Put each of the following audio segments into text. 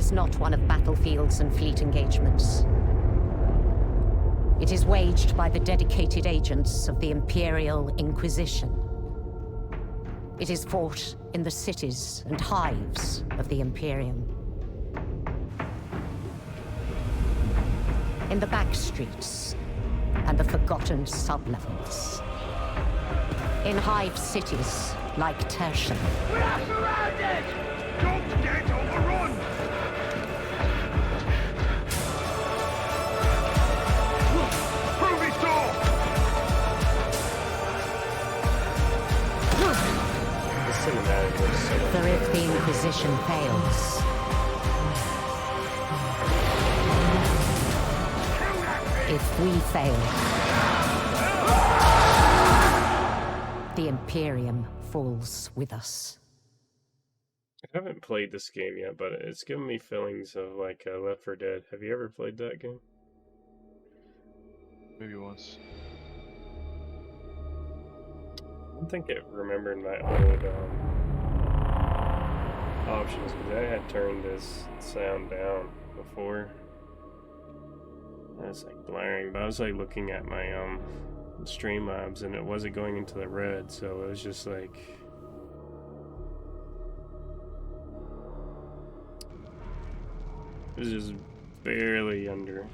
is not one of battlefields and fleet engagements. It is waged by the dedicated agents of the Imperial Inquisition. It is fought in the cities and hives of the Imperium. In the back streets and the forgotten sublevels. In hive cities like Tertian. We are surrounded! Don't get overrun! Through this door! The cinematic was so For if the Inquisition fails, if we fail, the Imperium falls with us. I haven't played this game yet, but it's given me feelings of like Left 4 Dead. Have you ever played that game? Maybe once. I don't think it remembered my old options because I had turned this sound down before. It's like blaring, but I was like looking at my Streamlabs and it wasn't going into the red, so it was just like it was just barely under.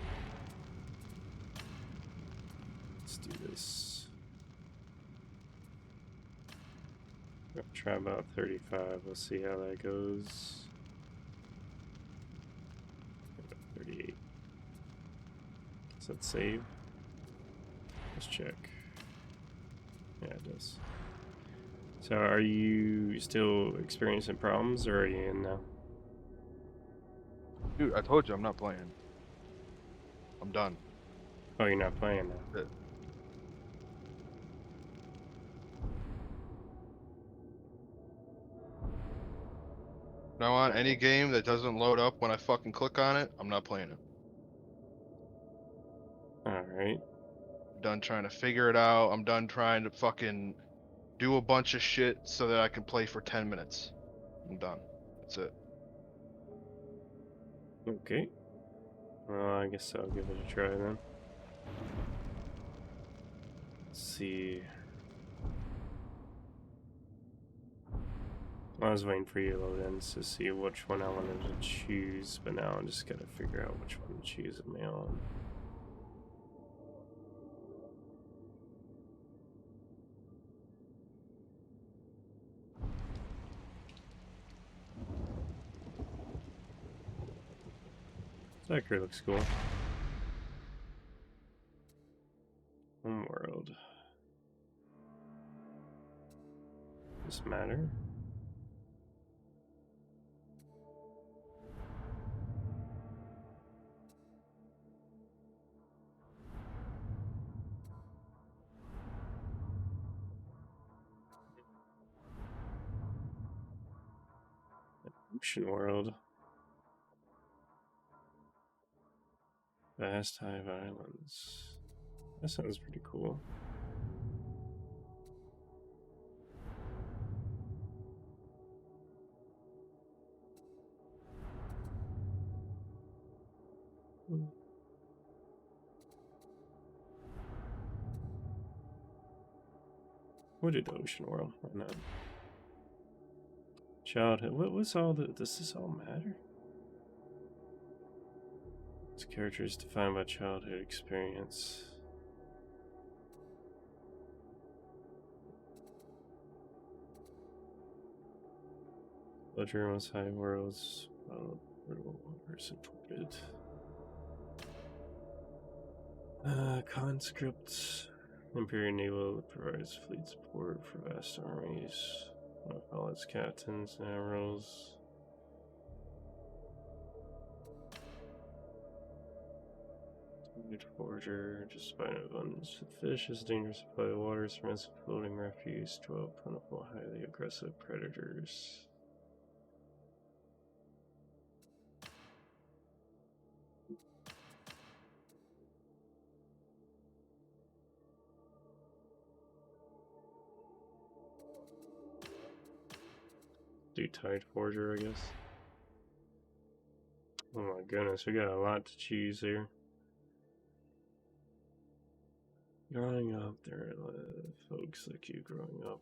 Let's do this. I'll try about 35. Let's see how that goes. 38. Does that save? Let's check. Yeah, it does. So are you still experiencing problems or are you in now? Dude, I told you I'm not playing. I'm done. Oh, you're not playing now. That's it. Now on any game that doesn't load up when I fucking click on it, I'm not playing it. Alright. I'm done trying to figure it out. I'm done trying to fucking do a bunch of shit so that I can play for 10 minutes. I'm done. That's it. Okay. Well, I guess I'll give it a try then. Let's see. I was waiting for you to load in to see which one I wanted to choose, but now I'm just gotta figure out which one to choose in my own. That crew looks cool. Homeworld. Does this matter? Ocean World. Vast Hive Islands. That sounds pretty cool. What did Ocean World? Why not? Childhood. What was all the? Does this all matter? This character is defined by childhood experience. Ledger most high worlds. Supported. Conscript. Imperial Naval provides fleet support for vast armies. All its captains and admirals. Forager, just by an abundance of fish, is dangerous supply of waters from its floating refuse to plentiful, highly aggressive predators. Do Tide Forger, I guess. my goodness, we got a lot to choose here. Growing up, there are folks like you growing up.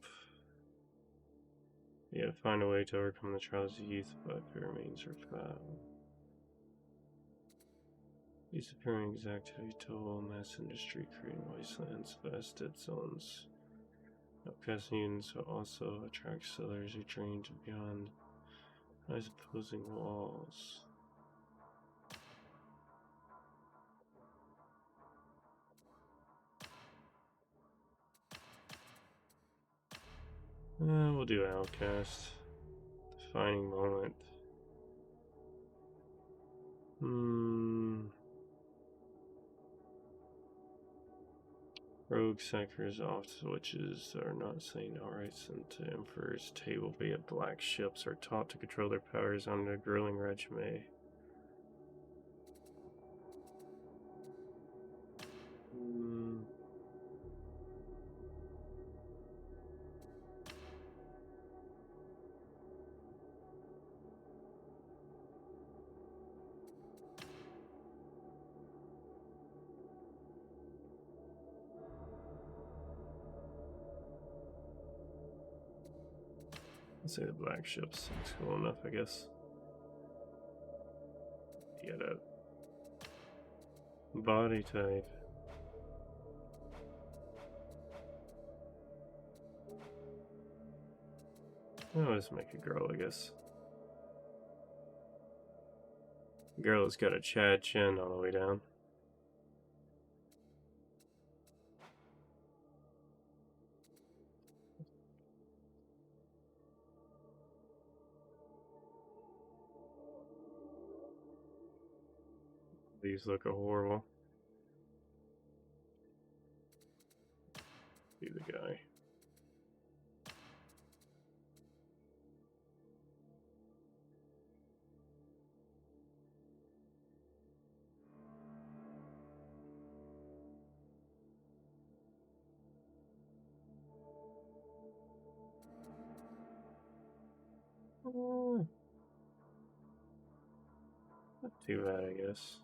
Yeah, find a way to overcome the trials of youth, but if it remains or flat. Disappearing exactly toll, mass industry creating wastelands, vast dead zones. Casinos also attract settlers who train to beyond those opposing walls. We'll do Outcast. Defining moment. Rogue Psychers off switches are not saying alright sent to Emperor's table via black ships are taught to control their powers under a grilling regime. I'll say the black ships. It's cool enough, I guess. Get it. Body type. I'll just make a girl, I guess. Girl has got a Chad chin all the way down. These look horrible. Be the guy. Not too bad, I guess.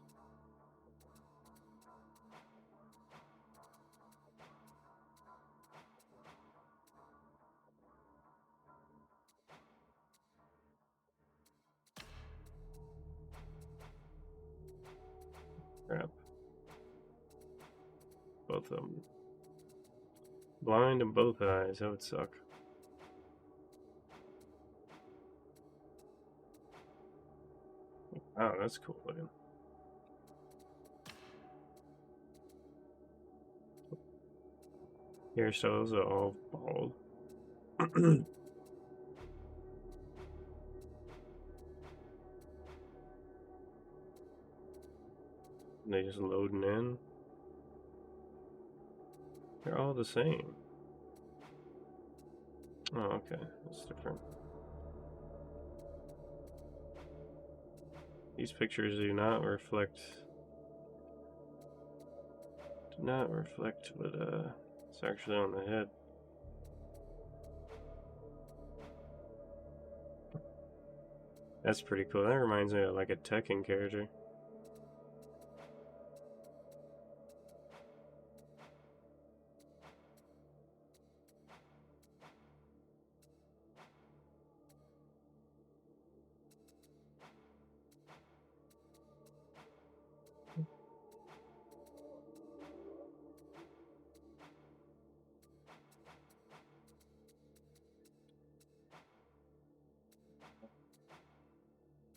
Crap. Both of them. Blind in both eyes, that would suck. Wow, that's cool looking. Hairstyles are all bald. They just loading in. They're all the same. Oh, okay. That's different. These pictures do not reflect what it's actually on the head. That's pretty cool. That reminds me of like a Tekken character.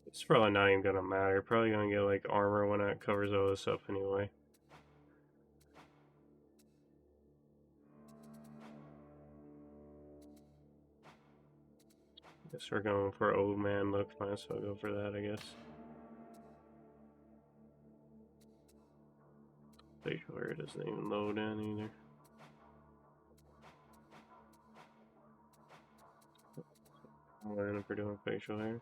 It's probably not even gonna matter. Probably gonna get like armor when it covers all this up anyway. Guess we're going for old man look. Might as well go for that, I guess. Facial hair doesn't even load in either. I'll end up for doing facial hair.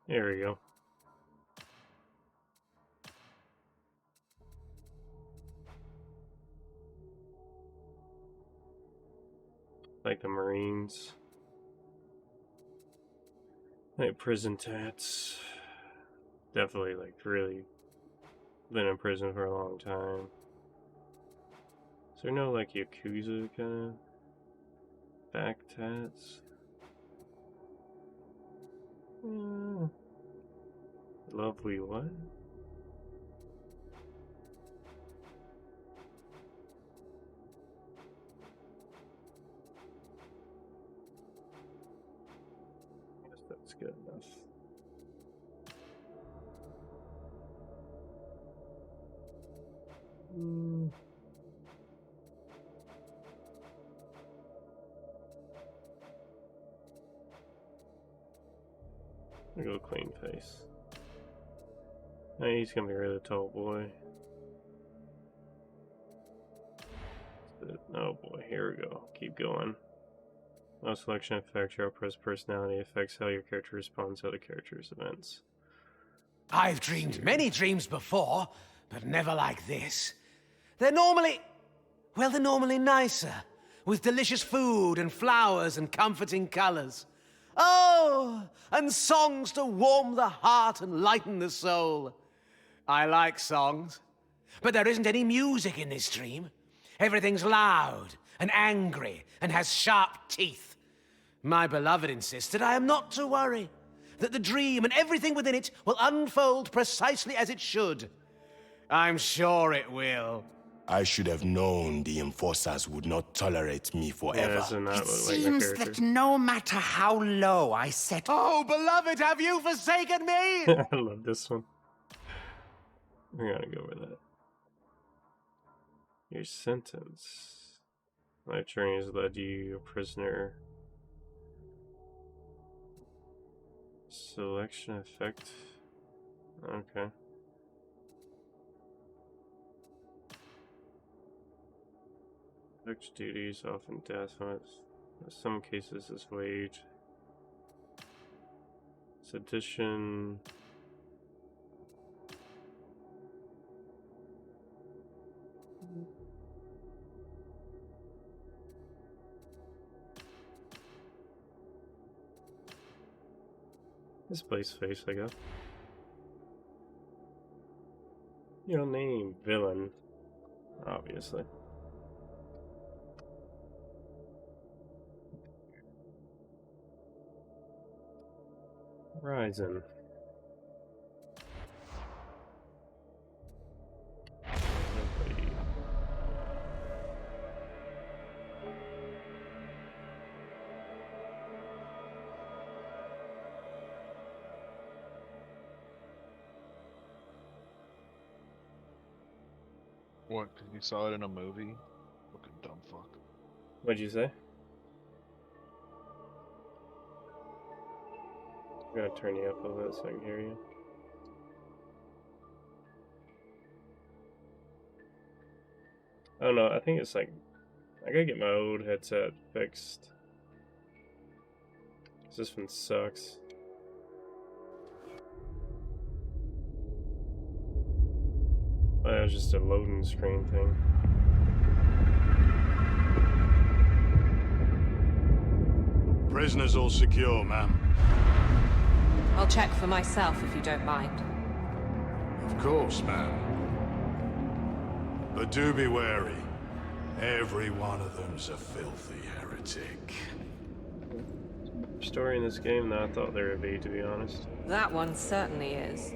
There we go. Like the Marines. Like prison tats. definitely like really been in prison for a long time. Is there no like Yakuza kind of back tats? Lovely what? I guess that's good enough. I'll go clean face. Hey, he's gonna be a really tall boy. Oh boy, here we go. Keep going. No selection affects your oppressed personality, affects how your character responds to other characters' events. I've dreamed many dreams before, but never like this. They're normally nicer, with delicious food and flowers and comforting colors. Oh, and songs to warm the heart and lighten the soul. I like songs, but there isn't any music in this dream. Everything's loud and angry and has sharp teeth. My beloved insisted I am not to worry, that the dream and everything within it will unfold precisely as it should. I'm sure it will. I should have known the enforcers would not tolerate me Yeah, forever. doesn't that It look like seems the that character? no matter how low I set... Oh, beloved, have you forsaken me? I love this one. We're gonna go with that. Your sentence. My journey has led you a prisoner. Selection effect. Okay. Effect duties, often death. In some cases is wage. Sedition. This place face, I guess. Your name, villain. Obviously. Horizon. Nobody. What? 'Cause you saw it in a movie? Fucking dumb fuck. What'd you say? I'm gonna turn you up a little bit so I can hear you. Oh no, I think it's like I gotta get my old headset fixed. 'Cause this one sucks. Oh, that was just a loading screen thing. Prisoners all secure, ma'am. I'll check for myself if you don't mind. Of course, ma'am. But do be wary. Every one of them's a filthy heretic. Story in this game than I thought there would be, to be honest. That one certainly is.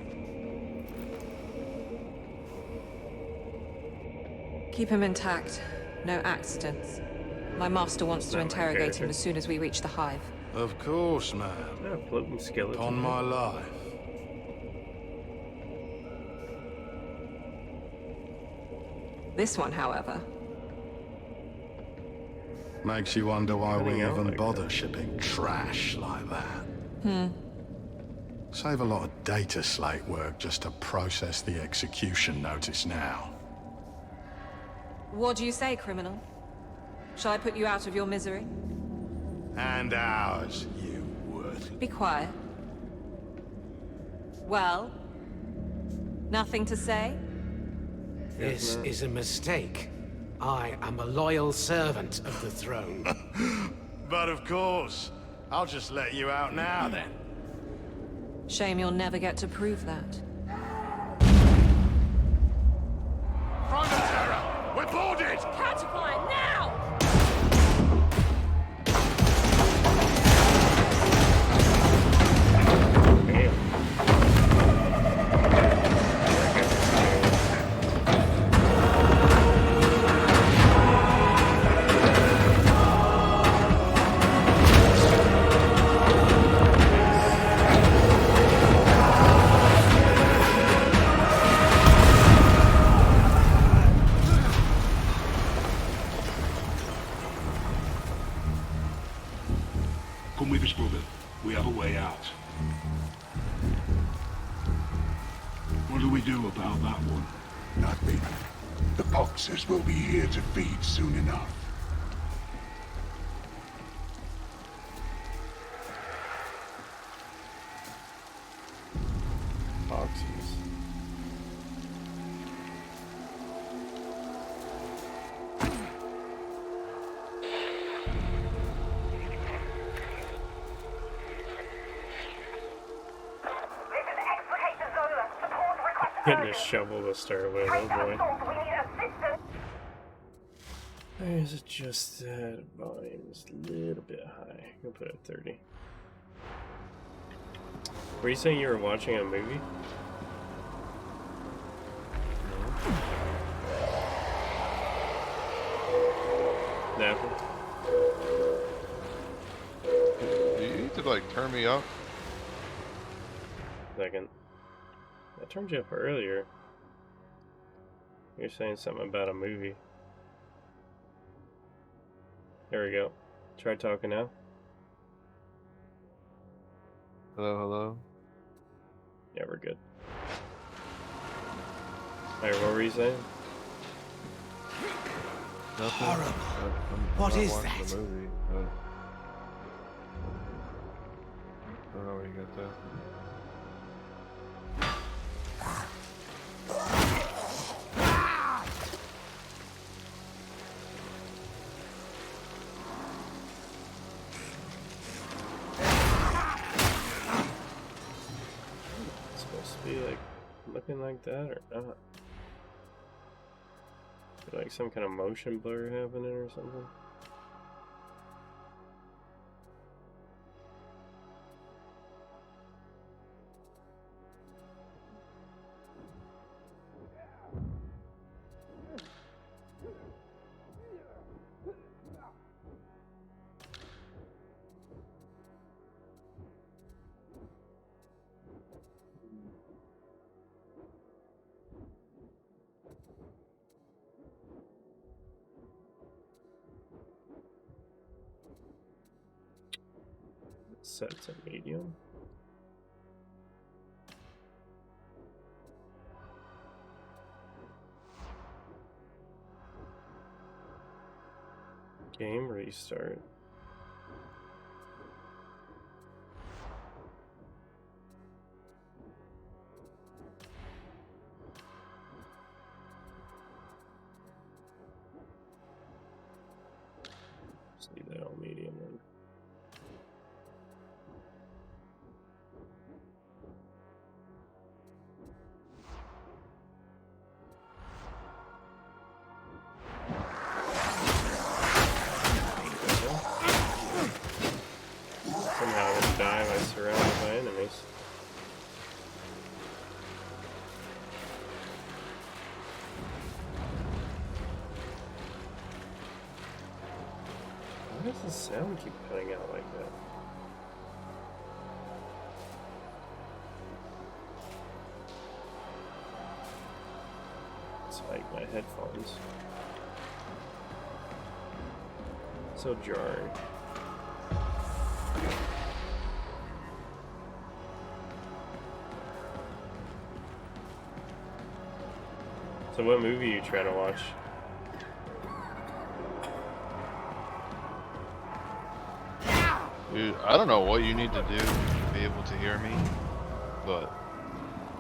Keep him intact. No accidents. My master wants to Not my interrogate him character. as soon as we reach the hive. Of course, ma'am. Yeah, floating skeleton. On my life. This one, however, Makes you wonder why we Running out even like bother that. shipping trash like that. Save a lot of data slate work just to process the execution notice now. what do you say, criminal? Shall I put you out of your misery? And ours, you would. Be quiet. Well? Nothing to say? This is a mistake. I am a loyal servant of the throne. But of course, I'll just let you out now then. Shame you'll never get to prove that. Front of Terra! We're boarded! Catapult now! Come with us, brother. We have a way out. What do we do about that one? Nothing. The boxers will be here to feed soon enough. Boxes. Getting a shovel to start with, oh boy. There's just that volume is a little bit high. I'll put it at 30. Were you saying you were watching a movie? Napper? Do you need to like turn me up? Second. I turned you up earlier. You're saying something about a movie. There we go. Try talking now. Hello, hello. Yeah, we're good. Alright, what were you saying? Nothing. Horrible. I'm What not is watching that? The movie, I don't know where you got that. It's supposed to be like looking like that or not? Like some kind of motion blur happening or something? Set to medium. Game restart. Just leave that on medium then. Somehow I would die if I surrounded by enemies. Why does the sound keep cutting out like that? It's like my headphones. So jarring. So what movie are you trying to watch? Dude, I don't know what you need to do to be able to hear me, but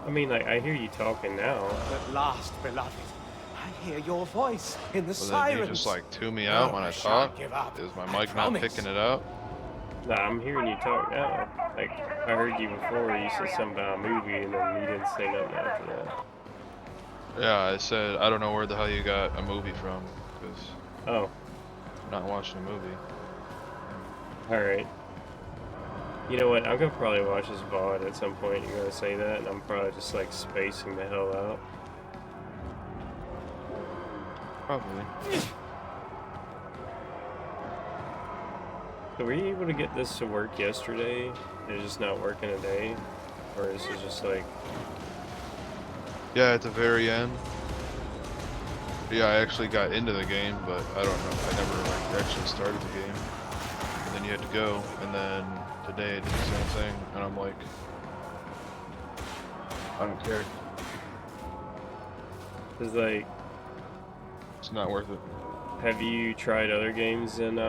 I mean, like, I hear you talking now. At last, beloved, I hear your voice in the well, then sirens. you just like tune me out when I shan't talk. give up. Is my I mic not promise. picking it up? Nah, I'm hearing you talk now. Like, I heard you before, you said something about a movie, and then you didn't say nothing after that. Yeah, I said I don't know where the hell you got a movie from, because Oh, I'm not watching a movie. alright. You know what, I'm gonna probably watch this VOD at some point, you're gonna say that, and I'm probably just like spacing the hell out. Probably. So were you able to get this to work yesterday? It's just not working today? Or is it just like... Yeah, at the very end. Yeah, I actually got into the game, but I don't know. I never like actually started the game. And then you had to go, and then today it did the same thing, and I'm like, I don't care. It's like... It's not worth it. Have you tried other games in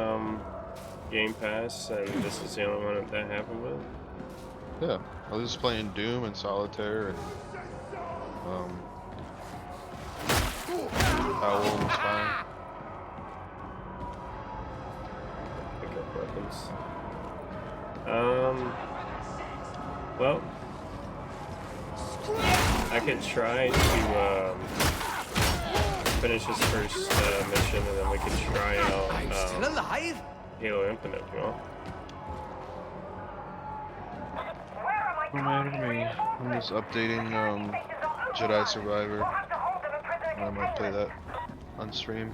Game Pass, and this is the only one that happened with? Yeah, I was just playing Doom and Solitaire, and Owl was fine. Pick up weapons. Well, I could try to finish this first mission, and then we can try I'm still out alive? Halo Infinite, if you want. Don't matter to me. I'm just updating Jedi Survivor. I might play that on stream.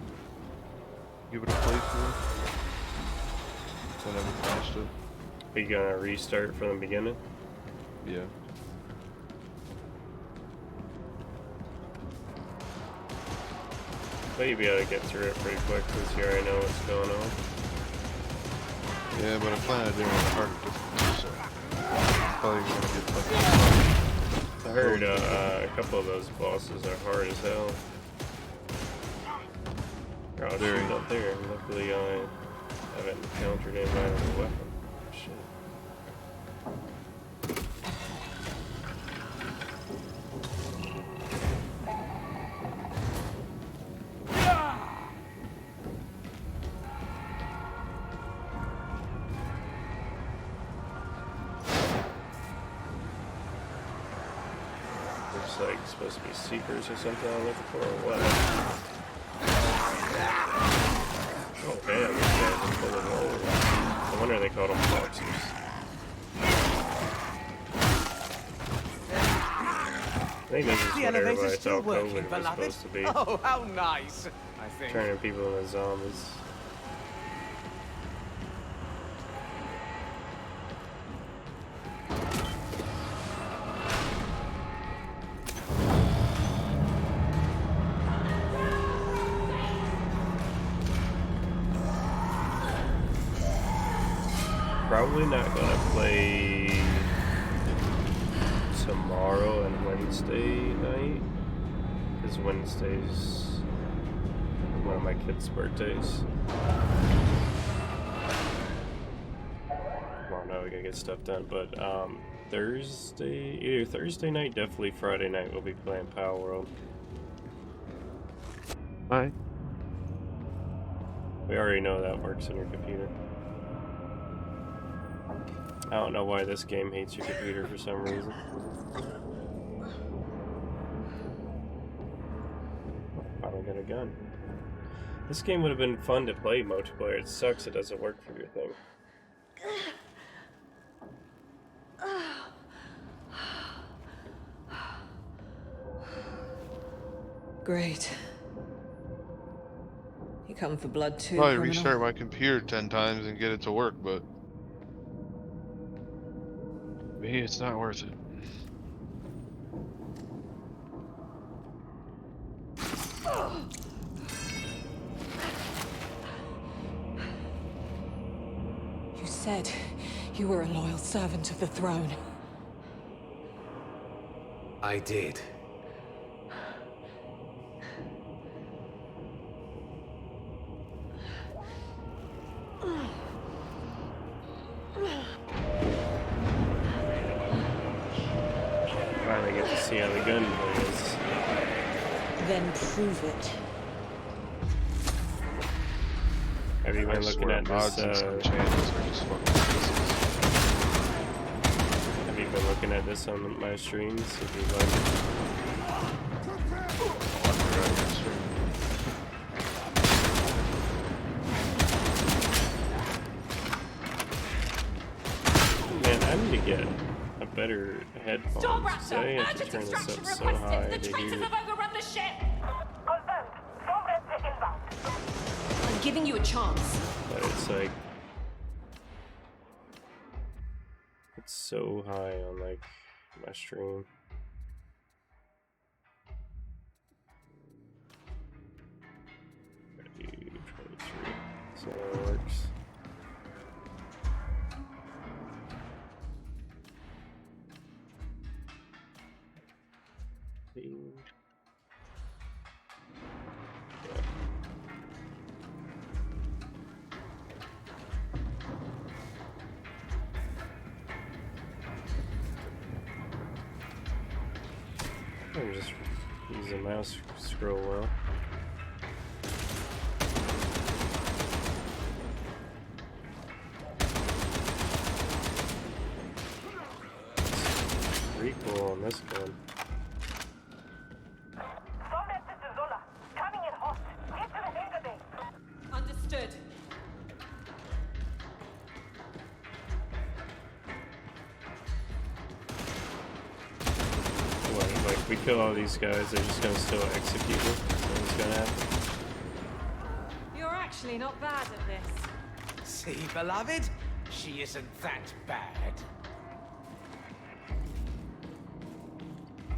Give it a playthrough. I never finished it. Are you gonna restart from the beginning? Yeah. But you'll be able to get through it pretty quick since you already know what's going on. Yeah, but I plan on doing it harder difficulty, so probably gonna get fucking. I heard a couple of those bosses are hard as hell. They're all shooting up there. Luckily, I haven't encountered anybody with a weapon. Shit. Looks like it's supposed to be seekers or something I'm looking for, or what? Oh damn, these guys are full of holes. No wonder they called them boxers. I think this is The what everybody elevator's still thought working, COVID was beloved. supposed to be. Oh, how nice! I think. Turning people into zombies. Probably not gonna play tomorrow and Wednesday night, because Wednesday's one of my kids' birthdays. Well, no, we gotta get stuff done, but Thursday, either Thursday night, definitely Friday night, we'll be playing Power World. Bye. We already know that works on your computer. I don't know why this game hates your computer for some reason. Finally got a gun. This game would have been fun to play multiplayer. It sucks it doesn't work for your thing. Great. You come for blood too, Probably criminal? restart my computer 10 times and get it to work, but me, it's not worth it. You said you were a loyal servant of the throne. I did. Finally get to see how the gun plays. Then prove it. Have you I been looking swear at mods this, and some channels are just fucking pieces. been looking at this on my streams. If you like it. Man, I need to get a better headphones. So I have to turn this up so high to hear it. overrun the ship! I'm giving you a chance. But it's like it's so high on like my stream. I do 23. So that works. I'm just using mouse scroll well. Recoil on this one. Understood. What, like we kill all these guys, they're just gonna still execute me? That's what's gonna happen. You're actually not bad at this. See, beloved? She isn't that bad.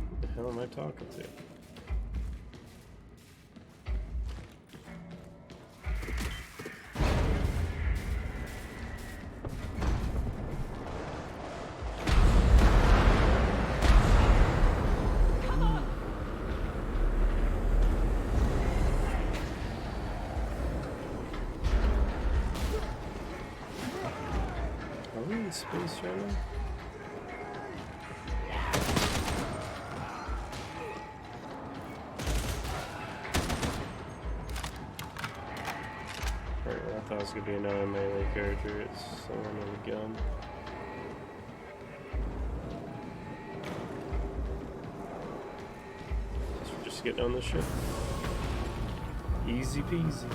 What the hell am I talking to? Are we in space right now? Alright, I thought it was gonna be another melee character. It's someone with a gun. Just getting on the ship. Easy peasy.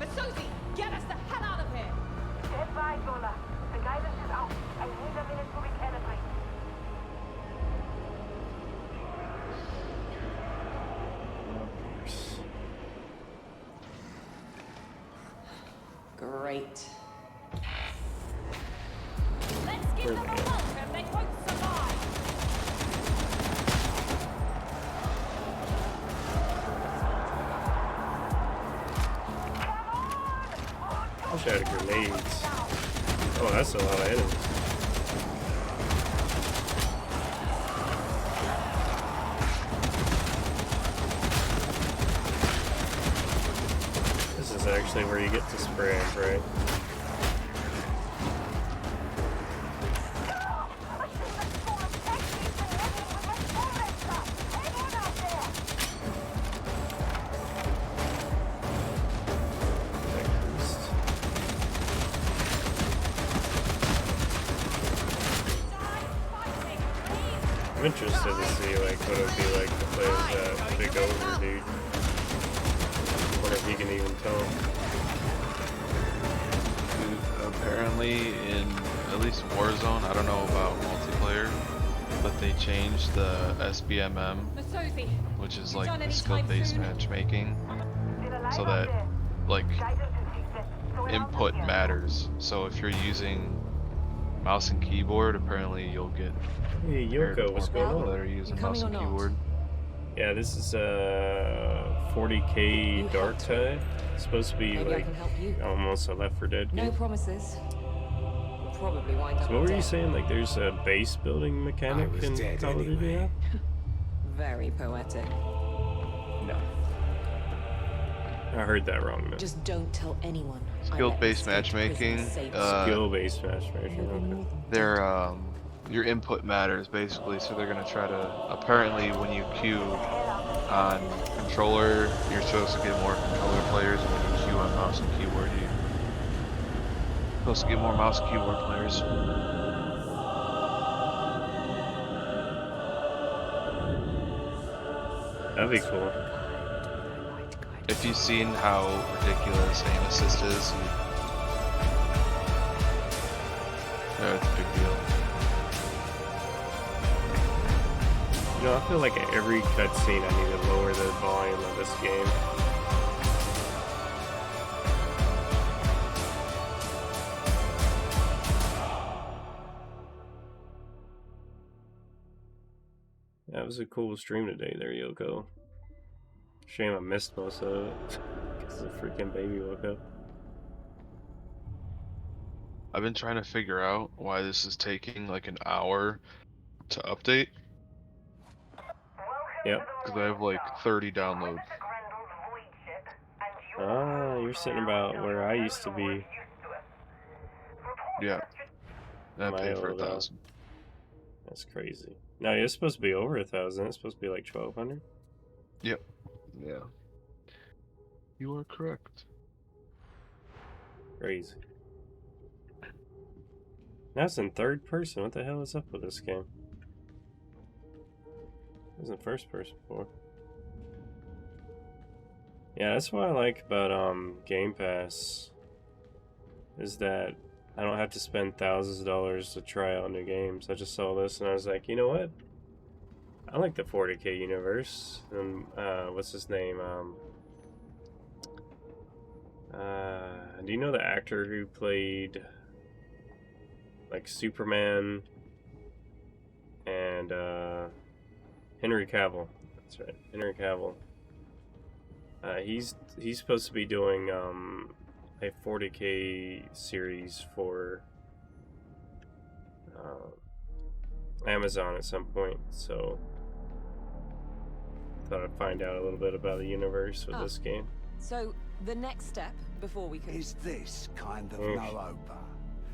Masozi, get us the hell out of here! Stand by, Zola. The guidance is out. I need a minute to recalibrate. Great. Let's give them a welcome. They won't survive. I wish I had grenades. Oh, that's a lot of enemies. This is actually where you get to spray, right? I'm interested to see like what it would be like to play as that big ogre dude. I wonder if he can even tell. Dude, apparently in at least Warzone, I don't know about multiplayer, but they changed the SBMM, Masozi, which is you like done the any skill-based time soon? matchmaking, so that like input matters. So if you're using mouse and keyboard, apparently you'll get Hey Yoko, what's going people on? that are using You mouse coming and or not? keyboard. Yeah, this is 40k Dark Tide. It's supposed to be Maybe I like can help you. almost a Left 4 Dead No game. promises. We'll probably wind up So what were you dead. saying? Like there's a base building mechanic I was in dead Call of Duty anyway. now? Very poetic. No. I heard that wrong then. Just don't tell anyone. I Skill-based let escaped matchmaking, prisoners save Skill-based matchmaking. Okay. Their your input matters basically, so they're gonna try to, apparently when you queue on controller, you're supposed to get more controller players, and when you queue on mouse and keyboard, supposed to get more mouse and keyboard players. That'd be cool. If you've seen how ridiculous aim assist is, yeah, it's a big deal. You know, I feel like at every cutscene I need to lower the volume of this game. That was a cool stream today there, Yoko. Shame I missed most of it because the freaking baby woke up. I've been trying to figure out why this is taking like an hour to update. Yep. Because I have like 30 downloads. Ah, you're sitting about where I used to be. Yeah. I My paid for old, 1,000. That's crazy. No, it's supposed to be over 1,000. It's supposed to be like 1,200. Yep. Yeah. You are correct. Crazy. Now it's in third person. What the hell is up with this game? It was in first person before. Yeah, that's what I like about Game Pass. Is that I don't have to spend thousands of dollars to try out new games. I just saw this and I was like, you know what? I like the 40K universe. And what's his name? Do you know the actor who played like Superman and Henry Cavill? That's right, Henry Cavill. He's supposed to be doing a 40K series for Amazon at some point, so thought I'd find out a little bit about the universe with this game. So the next step before we can Is this kind of no-opa?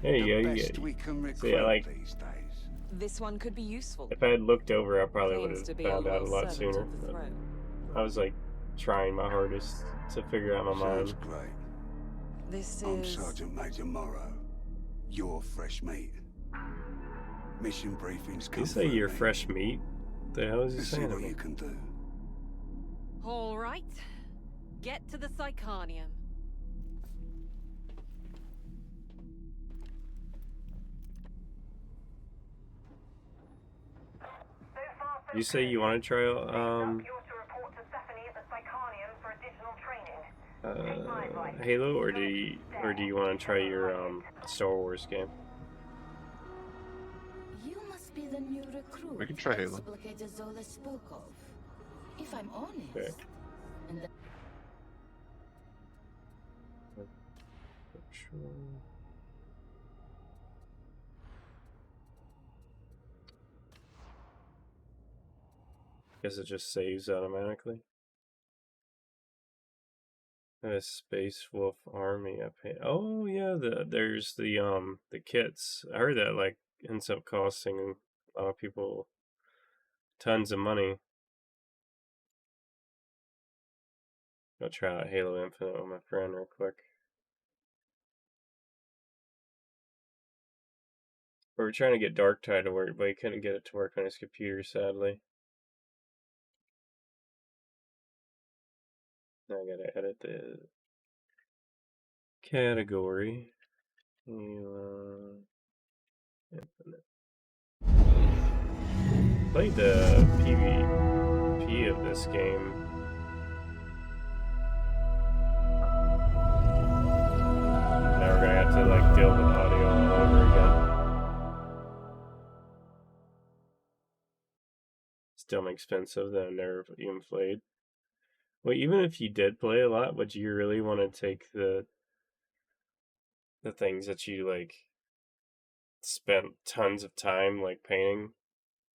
There you go. Best we can recruit See, I like. these days. this one could be useful. If I had looked over, I probably would Claims have to be found out a loyal lot servant sooner. of the But throne. I was like trying my hardest to figure out my Sounds mind. great. This I'm is Sergeant Major Morrow. You're fresh meat. Mission briefings come You say through you're me. fresh meat? What the hell is he Let's see saying to what me? you can do. all right. Get to the Psychonium. You say you want to try Halo, or do you want to try your Star Wars game? You must be the new recruit We can try Halo. Explicator Zola spoke of. If I'm honest. Okay. And the Guess it just saves automatically. A Space Wolf Army. Oh yeah, there's the kits. I heard that like ends up costing a lot of people tons of money. I'll try out Halo Infinite with my friend real quick. We were trying to get Darktide to work, but he couldn't get it to work on his computer, sadly. Now I gotta edit the category. Halo Infinite. Played the PvP of this game. Now we're gonna have to like deal with audio all over again. Still more expensive than I've never even played. Well, even if you did play a lot, would you really want to take the things that you like spent tons of time like painting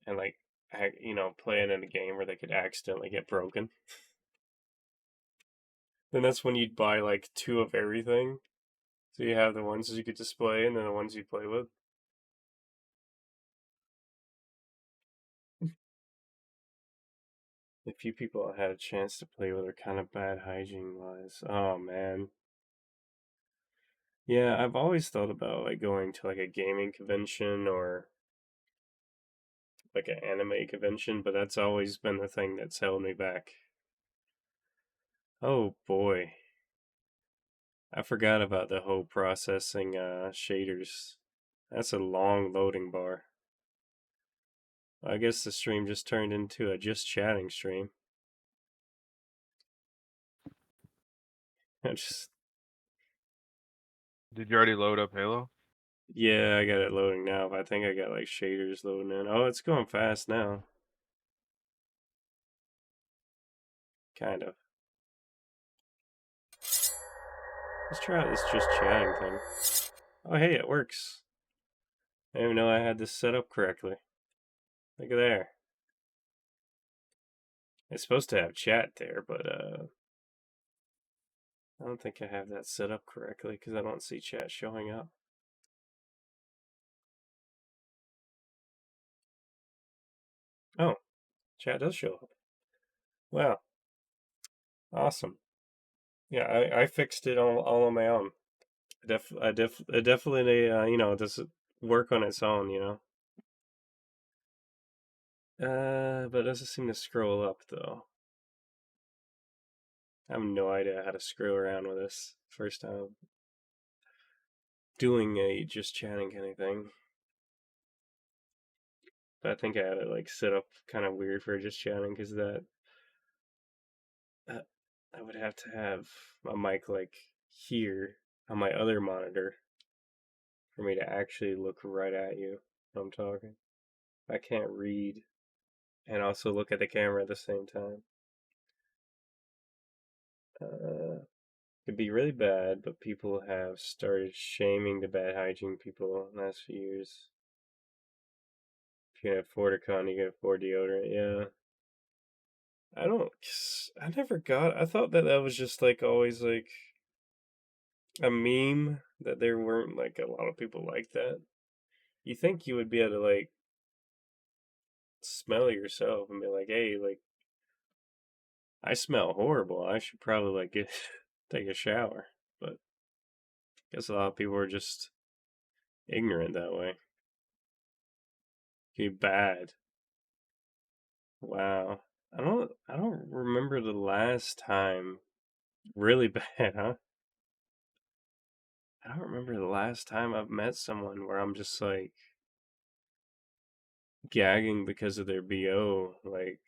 and like playing in a game where they could accidentally get broken? Then that's when you'd buy like 2 of everything. So you have the ones that you could display and then the ones you play with. The few people I had a chance to play with are kind of bad hygiene wise. Oh man. Yeah, I've always thought about like going to like a gaming convention or like an anime convention, but that's always been the thing that's held me back. Oh boy. I forgot about the whole processing shaders. That's a long loading bar. I guess the stream just turned into a just chatting stream. I just Did you already load up Halo? Yeah, I got it loading now, but I think I got like shaders loading in. Oh, it's going fast now. Kind of. Let's try out this just chatting thing. Oh, hey, it works. I didn't even know I had this set up correctly. Look at there. It's supposed to have chat there, but I don't think I have that set up correctly because I don't see chat showing up. Oh, chat does show up. Wow. Awesome. Yeah, I fixed it all on my own. It definitely, you know, does work on its own, you know. But it doesn't seem to scroll up though. I have no idea how to screw around with this. First time doing a just chatting kind of thing. But I think I had it like set up kind of weird for just chatting because that I would have to have my mic like here on my other monitor for me to actually look right at you when I'm talking. I can't read and also look at the camera at the same time. Could be really bad, but people have started shaming the bad hygiene people in the last few years. If you can afford a con, you can afford deodorant. Yeah. I never got, I thought that was just like always like a meme that there weren't like a lot of people like that. You think you would be able to like smell yourself and be like, hey, like, I smell horrible. I should probably like get take a shower. But I guess a lot of people are just ignorant that way. Be bad. Wow. I don't remember the last time really bad, huh? I don't remember the last time I've met someone where I'm just like gagging because of their BO. Like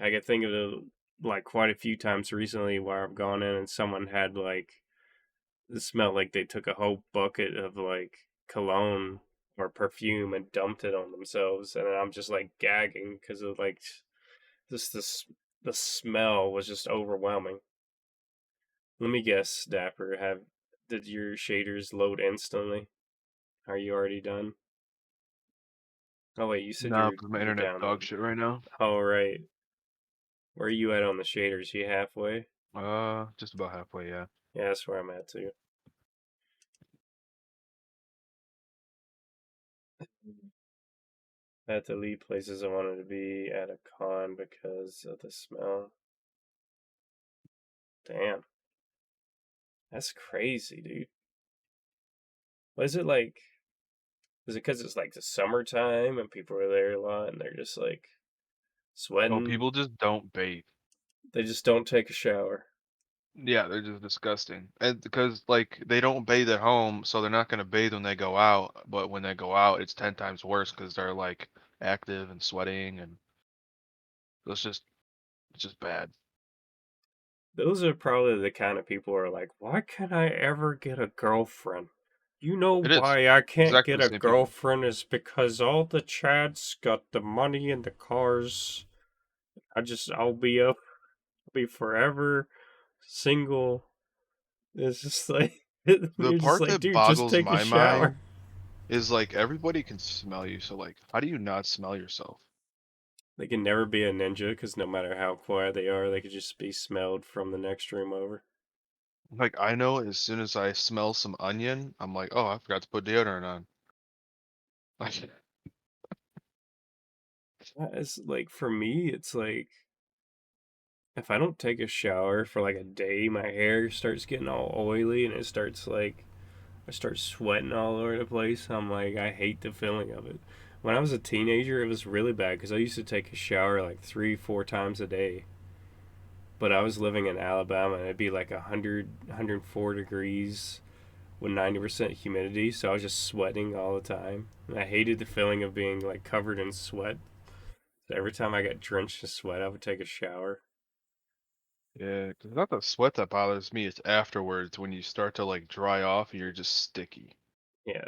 I could think of it like quite a few times recently where I've gone in and someone had like it smelled like they took a whole bucket of like cologne or perfume and dumped it on themselves, and then I'm just like gagging because of like this the smell was just overwhelming. Let me guess, Dapper, did your shaders load instantly? Are you already done? Oh wait, you said Nah, 'cause my you're internet down. dog shit right now. Oh right. Where are you at on the shaders? You halfway? Just about halfway, yeah. Yeah, that's where I'm at too. I had to leave places I wanted to be at a con because of the smell. Damn. That's crazy, dude. What is it like? Is it because it's like the summertime and people are there a lot and they're just like Oh, sweating? people just don't bathe. They just don't take a shower. Yeah, they're just disgusting. And because like they don't bathe at home, so they're not gonna bathe when they go out. But when they go out, it's 10 times worse because they're like active and sweating, and it's just bad. Those are probably the kind of people who are like, why can't I ever get a girlfriend? You know It is why I can't exactly get the a same people. girlfriend is because all the Chads got the money and the cars. I'll be forever single. It's just like The you're just part like, that dude, just boggles take a my shower. mind is like everybody can smell you, so like, how do you not smell yourself? They can never be a ninja because no matter how quiet they are, they could just be smelled from the next room over. Like I know as soon as I smell some onion, I'm like, oh, I forgot to put deodorant on. Like, It's like for me, it's like if I don't take a shower for like a day, my hair starts getting all oily and it starts like I start sweating all over the place. I'm like, I hate the feeling of it. When I was a teenager, it was really bad because I used to take a shower like 3-4 times a day. But I was living in Alabama and it'd be like 104 degrees with 90% humidity, so I was just sweating all the time. And I hated the feeling of being like covered in sweat. So every time I got drenched in sweat, I would take a shower. Yeah, 'cause it's not the sweat that bothers me, it's afterwards when you start to like dry off and you're just sticky. Yeah,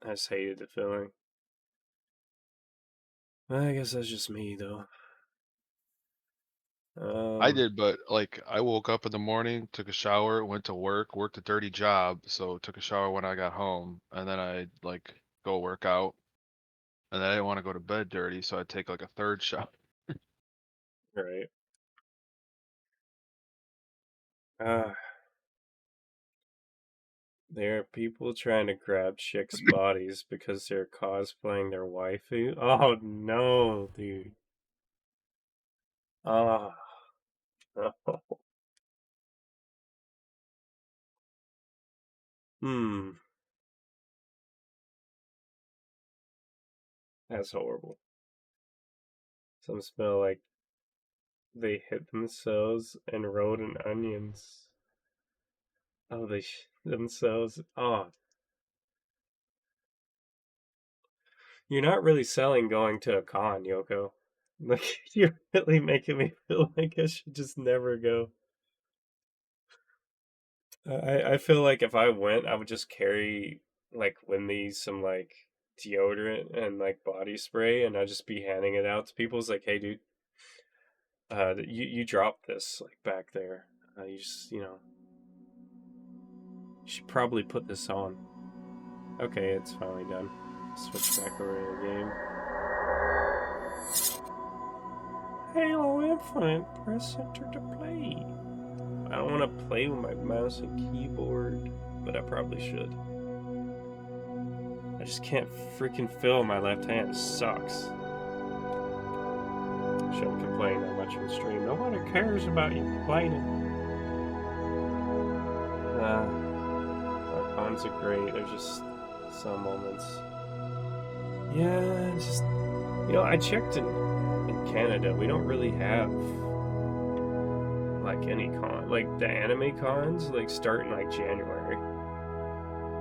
I just hated the feeling. I guess that's just me, though. I did, but like I woke up in the morning, took a shower, went to work, worked a dirty job, so took a shower when I got home, and then I like go work out, and then I didn't want to go to bed dirty, so I'd take like a third shower. Right. There are people trying to grab chicks' bodies because they're cosplaying their waifu. Oh no, dude. Oh. No. Hmm. That's horrible. Some smell like they hit themselves and rolled in onions. Oh, they themselves. Oh. You're not really selling going to a con, Yoko. Like, you're really making me feel like I should just never go. I feel like if I went, I would just carry, like, Wendy's some, like, deodorant and, like, body spray, and I'd just be handing it out to people. It's like, hey, dude, you dropped this, like, back there. You just, you should probably put this on. Okay, it's finally done. Switch back over to the game. Halo Infinite, press enter to play. I don't want to play with my mouse and keyboard, but I probably should. I just can't freaking feel my left hand. It sucks. Shouldn't complain that much on stream. Nobody cares about you complaining. Our cons are great. There's just some moments. Yeah, just, I checked in Canada. We don't really have like any con, like the anime cons, like start in like January.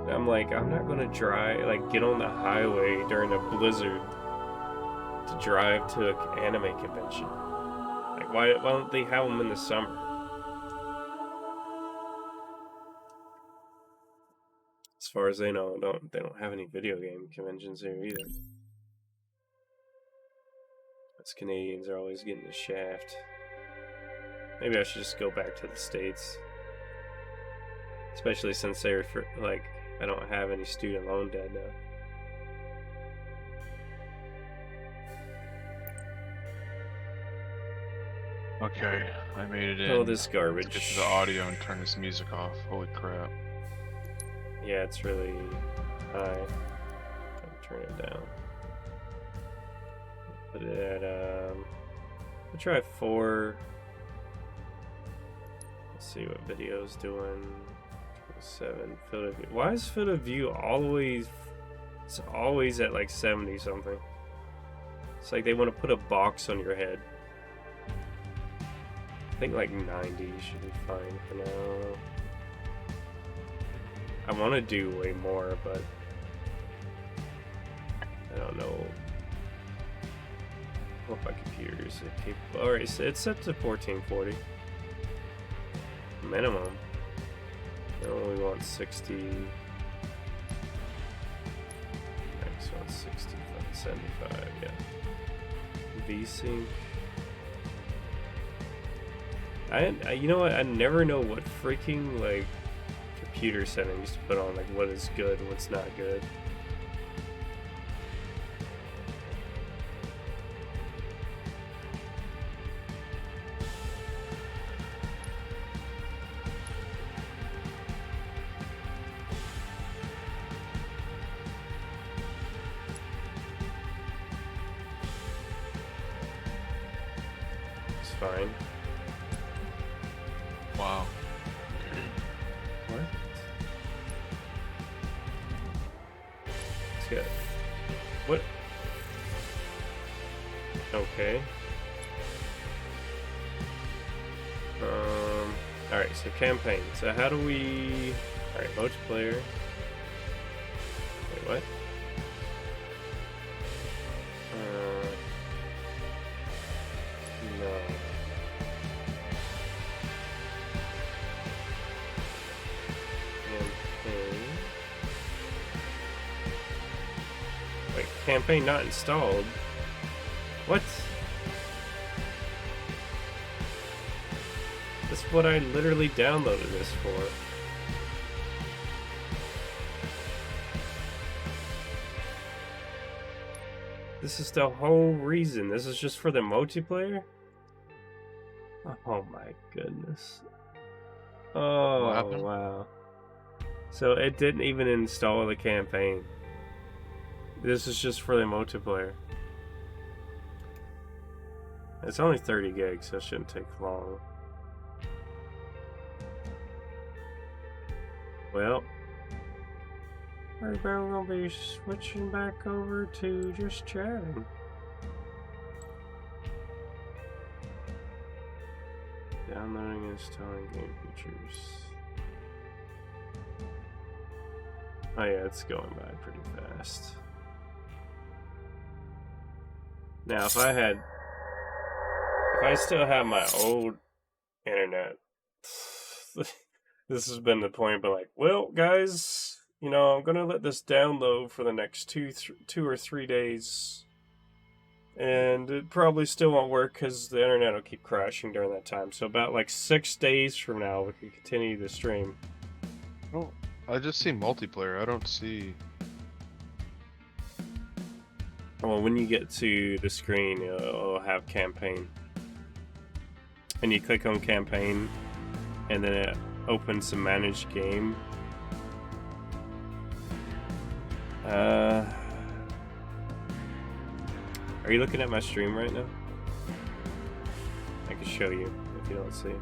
And I'm like, I'm not gonna get on the highway during a blizzard to drive to an anime convention. Like, why don't they have them in the summer? As far as they know, they don't have any video game conventions here either. Us Canadians are always getting the shaft. Maybe I should just go back to the States. Especially since they're I don't have any student loan debt now. Okay, I made it in. Oh, this garbage. Let's get to the audio and turn this music off. Holy crap. Yeah, it's really high. Turn it down. Put it at, we'll try 4. Let's see what video's doing. 27. Field of view. Why is field of view always... It's always at like 70 something. It's like they want to put a box on your head. I think like 90 should be fine for now. I want to do way more, but I don't know what my computer is capable. Alright, so it's set to 1440 minimum. No, we want 60. Next one 60, 75, yeah. VSync. I you know what? I never know what freaking like computer settings to put on, like what is good and what's not good. It's fine. Wow. What? at what? Okay. All right. So campaign. So how do we? All right, multiplayer. Wait, what? No. Campaign. Wait, campaign not installed. What? That's what I literally downloaded this for. This is the whole reason. This is just for the multiplayer? Oh my goodness. Oh, wow. So it didn't even install the campaign. This is just for the multiplayer. It's only 30 gigs, so it shouldn't take long. Well, we're going to be switching back over to just chatting. Downloading and installing game features. Oh yeah, it's going by pretty fast. Now, if I still have my old internet, this has been the point, but like, well, guys, you know, I'm gonna let this download for the next two or 3 days, and it probably still won't work because the internet will keep crashing during that time. So about like 6 days from now, we can continue the stream. Oh, I just see multiplayer. I don't see. Well, when you get to the screen, it'll have campaign, and you click on campaign, and then it opens the managed game. Are you looking at my stream right now? I can show you if you don't see.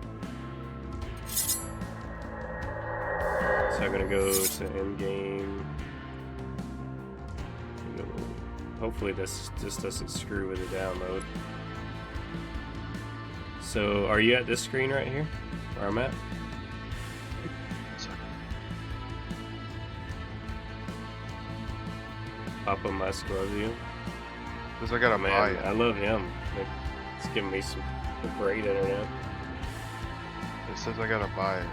So I'm gonna go to end game. Hopefully this doesn't screw with the download. So are you at this screen right here? Where I'm at? Papa Musk loves you. Because I gotta buy it. I love him. It's giving me some great internet. It says I gotta buy it.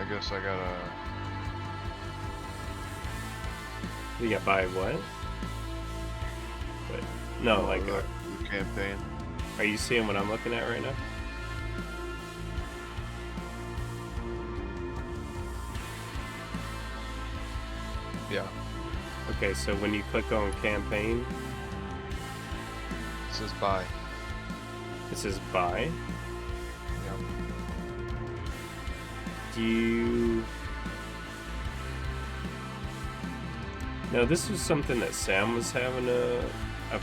I guess I gotta. You gotta buy what? But no, like the campaign. Are you seeing what I'm looking at right now? Yeah. Okay, so when you click on campaign, it says buy. It says buy? Yeah. Do you... No, this was something that Sam was having a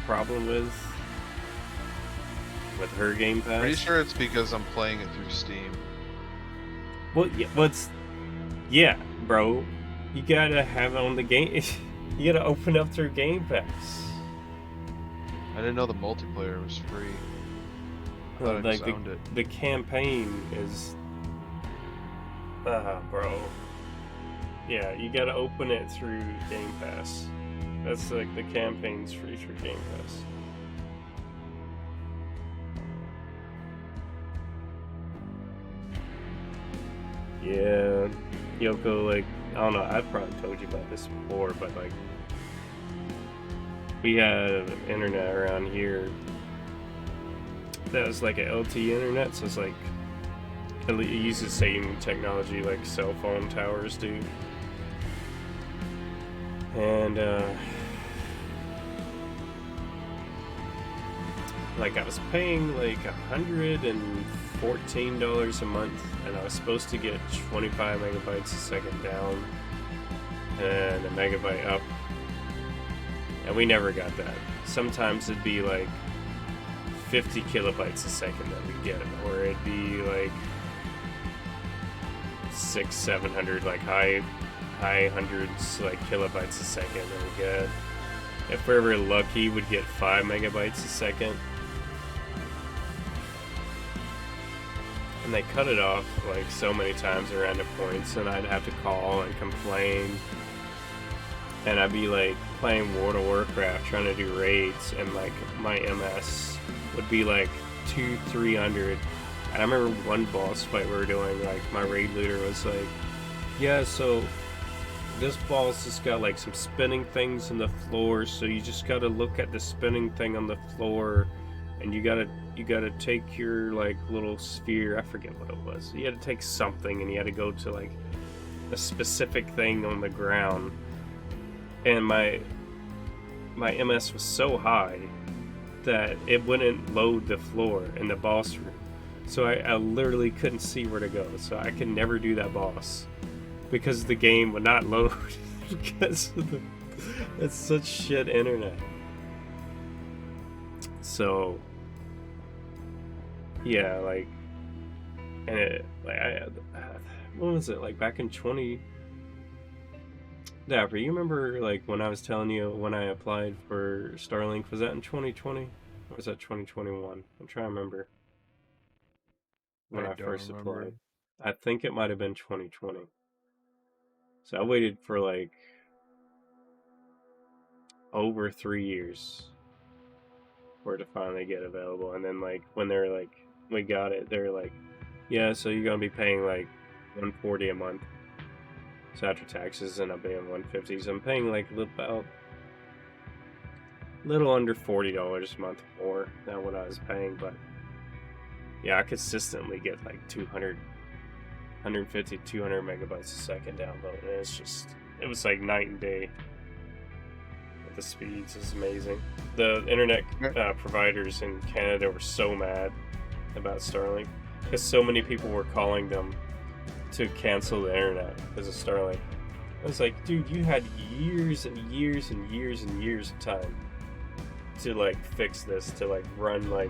problem with her Game Pass. Pretty sure it's because I'm playing it through Steam. Well, yeah, yeah, bro. You gotta have it on the game. You gotta open up through Game Pass. I didn't know the multiplayer was free. Well, like the campaign is, bro. Yeah, you gotta open it through Game Pass. That's like the campaign's free through Game Pass. Yeah, Yoko, like, I don't know, I've probably told you about this before, but like, we have internet around here that was like an LTE internet, so it's like, it uses the same technology like cell phone towers do. And, like, I was paying like $114 a month, and I was supposed to get 25 megabytes a second down and a megabyte up, and we never got that. Sometimes it'd be like 50 kilobytes a second that we get, or it'd be like 600-700 like high high hundreds, like kilobytes a second that we get. If we're ever lucky, we'd get 5 megabytes a second. And they cut it off like so many times at random points, and I'd have to call and complain. And I'd be like playing World of Warcraft trying to do raids, and like my MS would be like 200-300. And I remember one boss fight we were doing, like my raid leader was like, yeah, so this boss has got like some spinning things on the floor, so you just gotta look at the spinning thing on the floor, and you gotta take your like little sphere, I forget what it was. You had to take something and you had to go to like a specific thing on the ground. And my MS was so high that it wouldn't load the floor in the boss room. So I literally couldn't see where to go. So I could never do that boss because the game would not load because of it's such shit internet. So yeah, like, and it like what was it, like back in 20? Dapper, you remember like when I was telling you when I applied for Starlink, was that in 2020 or was that 2021? I'm trying to remember when I first applied. I think it might have been 2020. So I waited for like over 3 years for it to finally get available, and then like when they're like, we got it, they're like, yeah, so you're gonna be paying like $140 a month. So after taxes, and I'm paying $150. So I'm paying like about little under $40 a month more than what I was paying. But yeah, I consistently get like 200, 150, 200 megabytes a second download, and it's just, it was like night and day. The speeds is amazing. The internet providers in Canada were so mad about Starlink because so many people were calling them to cancel the internet because of Starlink. I was like, dude, you had years and years and years and years of time to like fix this, to like run like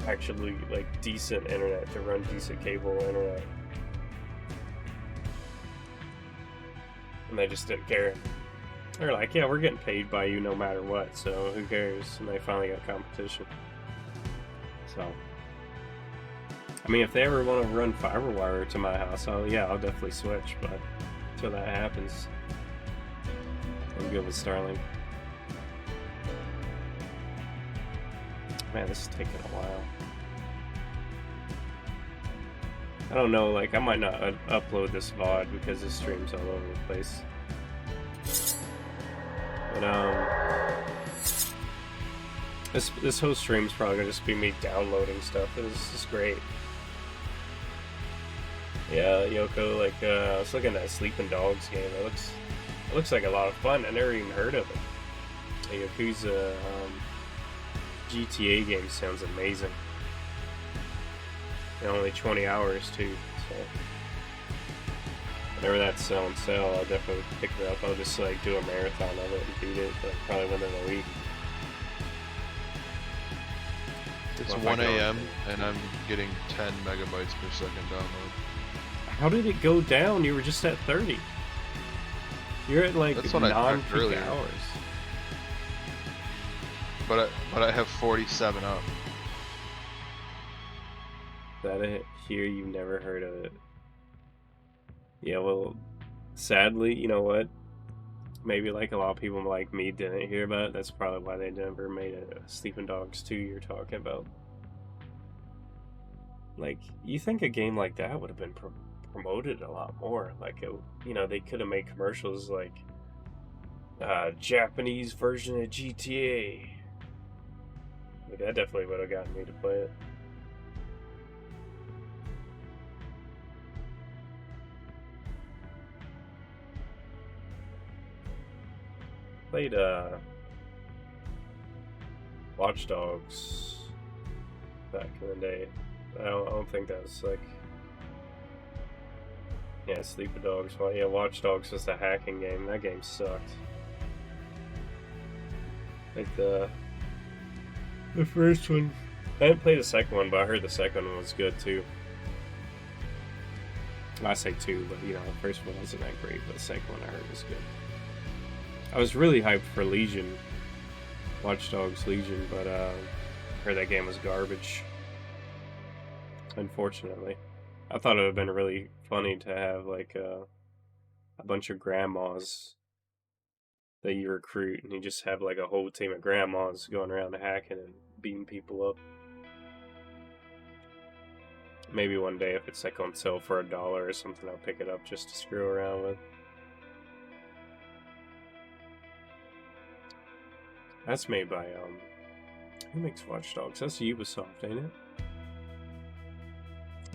actually like decent internet, to run decent cable internet, and they just didn't care. They're like, yeah, we're getting paid by you no matter what, so who cares? And they finally got competition. So I mean, if they ever want to run fiber wire to my house, I'll definitely switch, but until that happens, I'm good with Starlink. Man, this is taking a while. I don't know, like, I might not upload this VOD because this stream's all over the place. But, this whole stream's probably gonna just be me downloading stuff. This is great. Yeah, Yoko, like, I was looking at that Sleeping Dogs game. It looks like a lot of fun. I never even heard of it. The Yakuza GTA game sounds amazing. And only 20 hours, too, so whenever that's on sale, I'll definitely pick it up. I'll just, like, do a marathon of it and beat it, but probably within a week. It's 1 a.m. and I'm getting 10 megabytes per second download. How did it go down? You were just at 30. You're at like non-peak hours. But I have 47 up. That here, you've never heard of it. Yeah, well, sadly, you know what? Maybe like a lot of people like me didn't hear about it. That's probably why they never made a Sleeping Dogs 2 you're talking about. Like, you think a game like that would have been promoted a lot more. Like, you know, they could have made commercials like Japanese version of GTA. Like, that definitely would have gotten me to play it. Played Watch Dogs back in the day. I don't think that was like, yeah, Sleeping Dogs. Well, yeah, Watch Dogs was the hacking game. That game sucked. Like the first one. I didn't play the second one, but I heard the second one was good too. I say 2, but you know, the first one wasn't that great, but the second one I heard was good. I was really hyped for Legion, Watch Dogs Legion, but I heard that game was garbage. Unfortunately, I thought it would have been really funny to have like a bunch of grandmas that you recruit, and you just have like a whole team of grandmas going around hacking and beating people up. Maybe one day if it's like on sale for $1 or something, I'll pick it up just to screw around with. That's made by who makes Watch Dogs? That's Ubisoft, ain't it?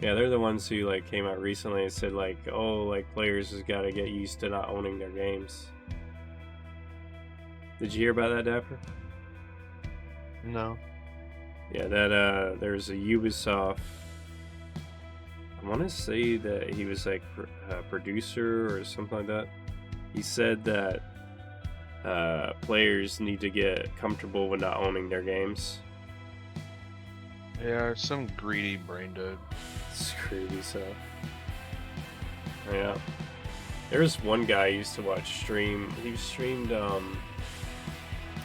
Yeah, they're the ones who like came out recently and said like, oh, like players has got to get used to not owning their games. Did you hear about that, Dapper? No. Yeah, that there's a Ubisoft. I want to say that he was like a producer or something like that. He said that players need to get comfortable with not owning their games. Yeah, some greedy brain dead. It's creepy stuff. Yeah. There's one guy I used to watch stream. He streamed, I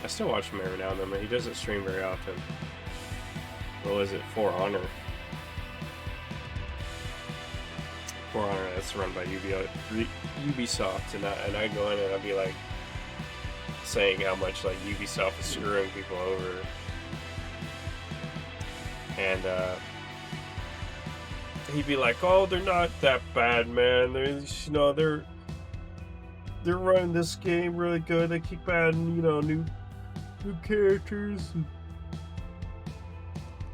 still watch him every now and then, but he doesn't stream very often. What was it? For Honor. For Honor, that's run by Ubisoft, and I go in and I'd be like saying how much like Ubisoft is screwing people over. And he'd be like, "Oh, they're not that bad, man. They're running this game really good. They keep adding, new characters."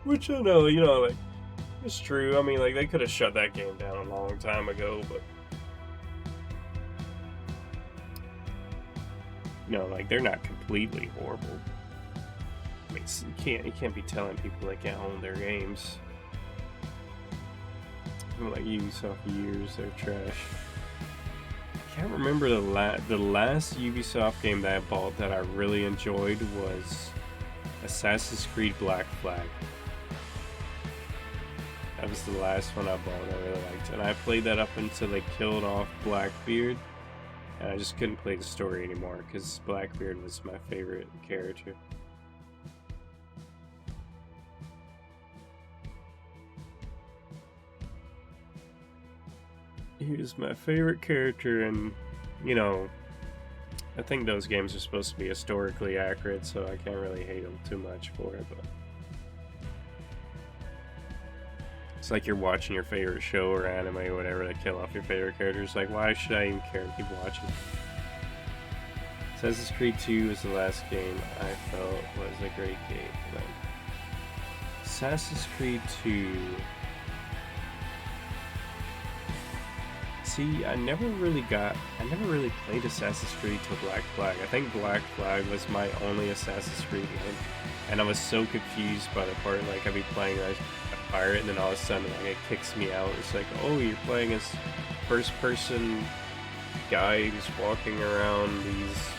Which I know, like it's true. I mean, like they could have shut that game down a long time ago, but like they're not completely horrible. I mean, you can't be telling people they can't own their games. Like Ubisoft years, they're trash. I can't remember the last Ubisoft game that I bought that I really enjoyed was Assassin's Creed Black Flag. That was the last one I bought I really liked, and I played that up until they killed off Blackbeard, and I just couldn't play the story anymore because Blackbeard was my favorite character. He was my favorite character, and I think those games are supposed to be historically accurate, so I can't really hate them too much for it, but it's like you're watching your favorite show or anime or whatever that kill off your favorite characters. Like, why should I even care and keep watching? Assassin's Creed 2 was the last game I felt was a great game. Assassin's Creed 2. See, I never really played Assassin's Creed till Black Flag. I think Black Flag was my only Assassin's Creed game, and I was so confused by the part, like I'd be playing as a pirate, and then all of a sudden, like, it kicks me out. It's like, oh, you're playing as first-person guy who's walking around these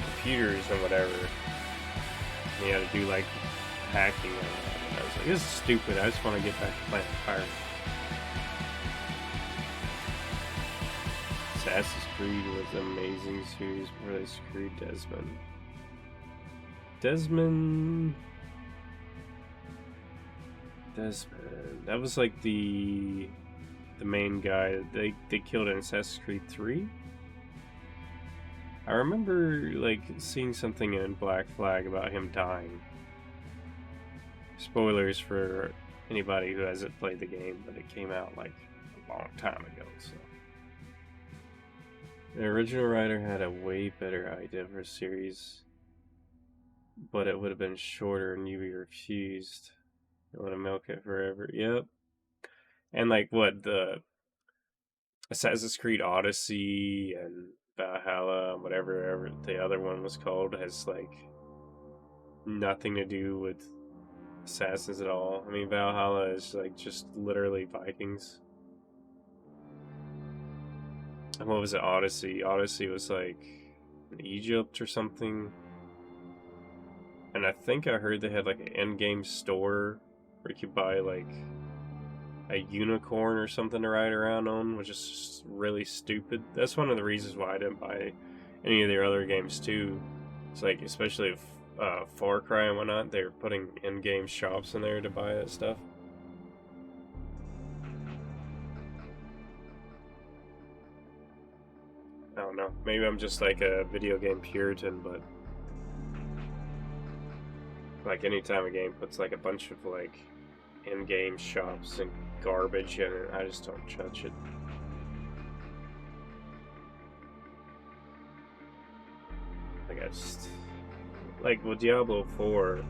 computers and whatever. And you had to do like hacking and all that. I was like, this is stupid. I just want to get back to playing pirate. Assassin's Creed was an amazing series where they screwed Desmond. That was like the main guy they killed in Assassin's Creed 3. I remember like seeing something in Black Flag about him dying. Spoilers for anybody who hasn't played the game, but it came out like a long time ago, so. The original writer had a way better idea for a series, but it would have been shorter and you refused. You want to milk it forever. Yep. And like what, the Assassin's Creed Odyssey and Valhalla, whatever the other one was called, has like nothing to do with Assassins at all. I mean, Valhalla is like just literally Vikings. And what was it, Odyssey? Odyssey was like in Egypt or something. And I think I heard they had like an endgame store where you could buy like a unicorn or something to ride around on, which is just really stupid. That's one of the reasons why I didn't buy any of their other games too. It's like, especially if Far Cry and whatnot, they're putting in-game shops in there to buy that stuff. I don't know. Maybe I'm just like a video game Puritan, but like anytime a game puts like a bunch of like in-game shops and garbage in it, I just don't touch it. Like I just like with Diablo 4,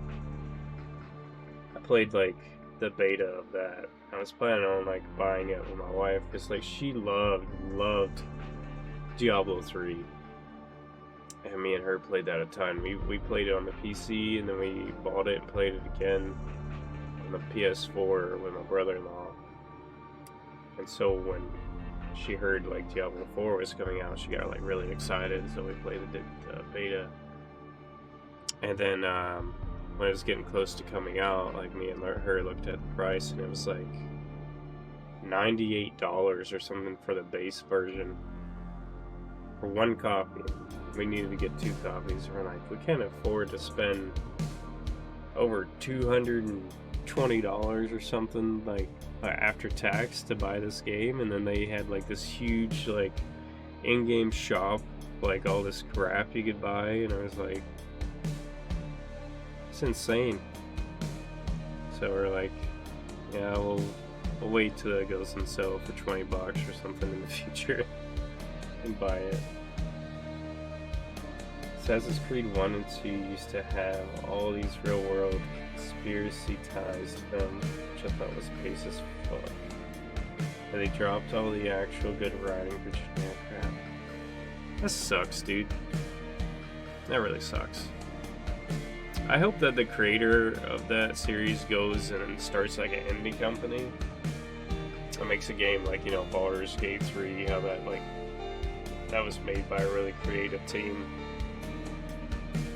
I played like the beta of that. I was planning on like buying it with my wife because like she loved Diablo 3, and me and her played that a ton. We played it on the PC, and then we bought it and played it again on the PS4 with my brother-in-law. And so when she heard like Diablo 4 was coming out, she got like really excited, so we played the beta. And then when it was getting close to coming out, like me and her looked at the price, and it was like $98 or something for the base version for one copy. We needed to get 2 copies. We're like, we can't afford to spend over $220 or something like after tax to buy this game. And then they had like this huge like in-game shop, like all this crap you could buy, and I was like, it's insane. So we're like, yeah, we'll wait till it goes on sale for $20 or something in the future and buy it. Assassin's Creed 1 and 2 used to have all these real-world conspiracy ties to them, which I thought was base as fuck. But they dropped all the actual good writing for generic crap. That sucks, dude. That really sucks. I hope that the creator of that series goes and starts like an indie company that makes a game like, you know, Baldur's Gate 3, how that that was made by a really creative team.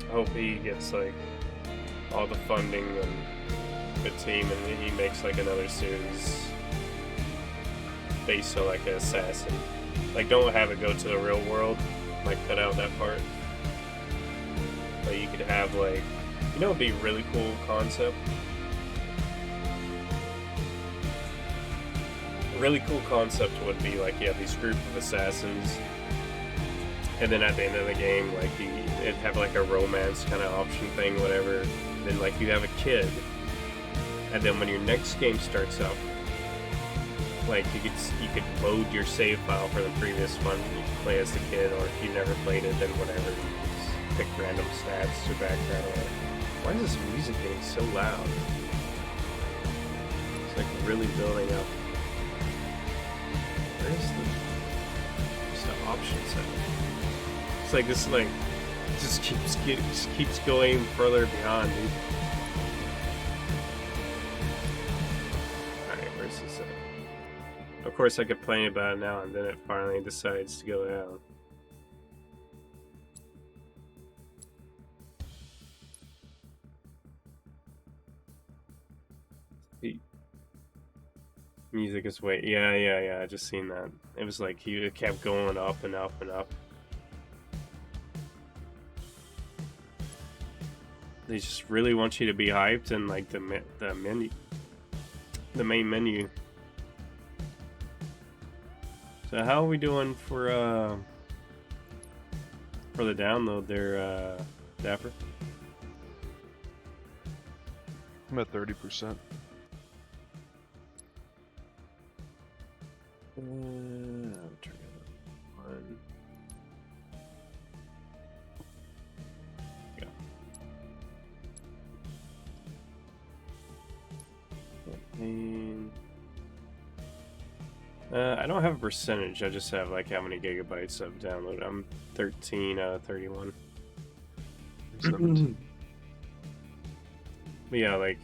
I hope he gets like all the funding and the team, and then he makes like another series based on like an assassin. Like, don't have it go to the real world, like cut out that part. But you could have like, you know, it'd be a really cool concept. A really cool concept would be like, you have these group of assassins, and then at the end of the game, like it'd have like a romance kind of option thing, whatever. Then like you have a kid, and then when your next game starts up, like you could load your save file for the previous one. You can play as the kid, or if you never played it, then whatever. You just pick random stats or background. Why is this music getting so loud? It's like really building up. Where's the option set? It's like this, like just keeps going further beyond, dude. All right, where's this at? Of course, I complain about it now, and then it finally decides to go down. Music is way, yeah, I just seen that. It was like he kept going up and up and up. They just really want you to be hyped, and like the main menu. So how are we doing for the download there, Dapper? I'm at 30%. I'll turn it on. Yeah. I don't have a percentage. I just have like how many gigabytes I've downloaded. I'm 13 out of 31. 17. But yeah, like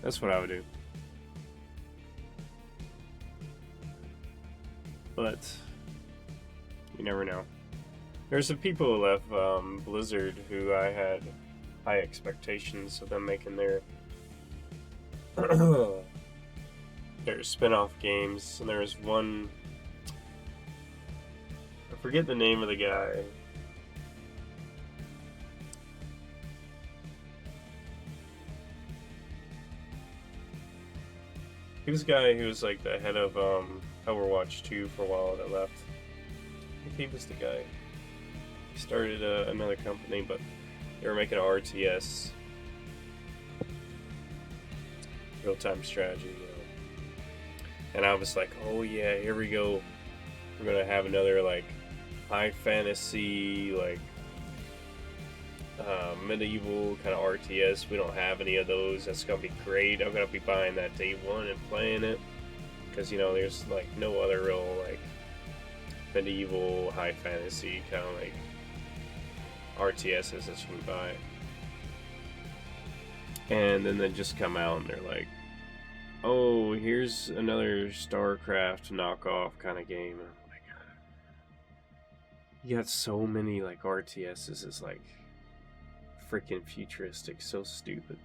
that's what I would do. But you never know. There's some people who left Blizzard who I had high expectations of them making their there's spin-off games, and there's one, I forget the name of the guy. He was a guy who was like the head of Overwatch 2 for a while that left. I think he was the guy. He started another company, but they were making an RTS, real-time strategy. You know. And I was like, oh yeah, here we go. We're gonna have another like high fantasy, like medieval kind of RTS. We don't have any of those. That's gonna be great. I'm gonna be buying that day one and playing it, because you know there's like no other real like medieval high fantasy kind of like RTSs that you can buy. And then they just come out and they're like, oh, here's another StarCraft knockoff kind of game. And I'm like, you got so many like RTSs. It's like freaking futuristic, so stupid.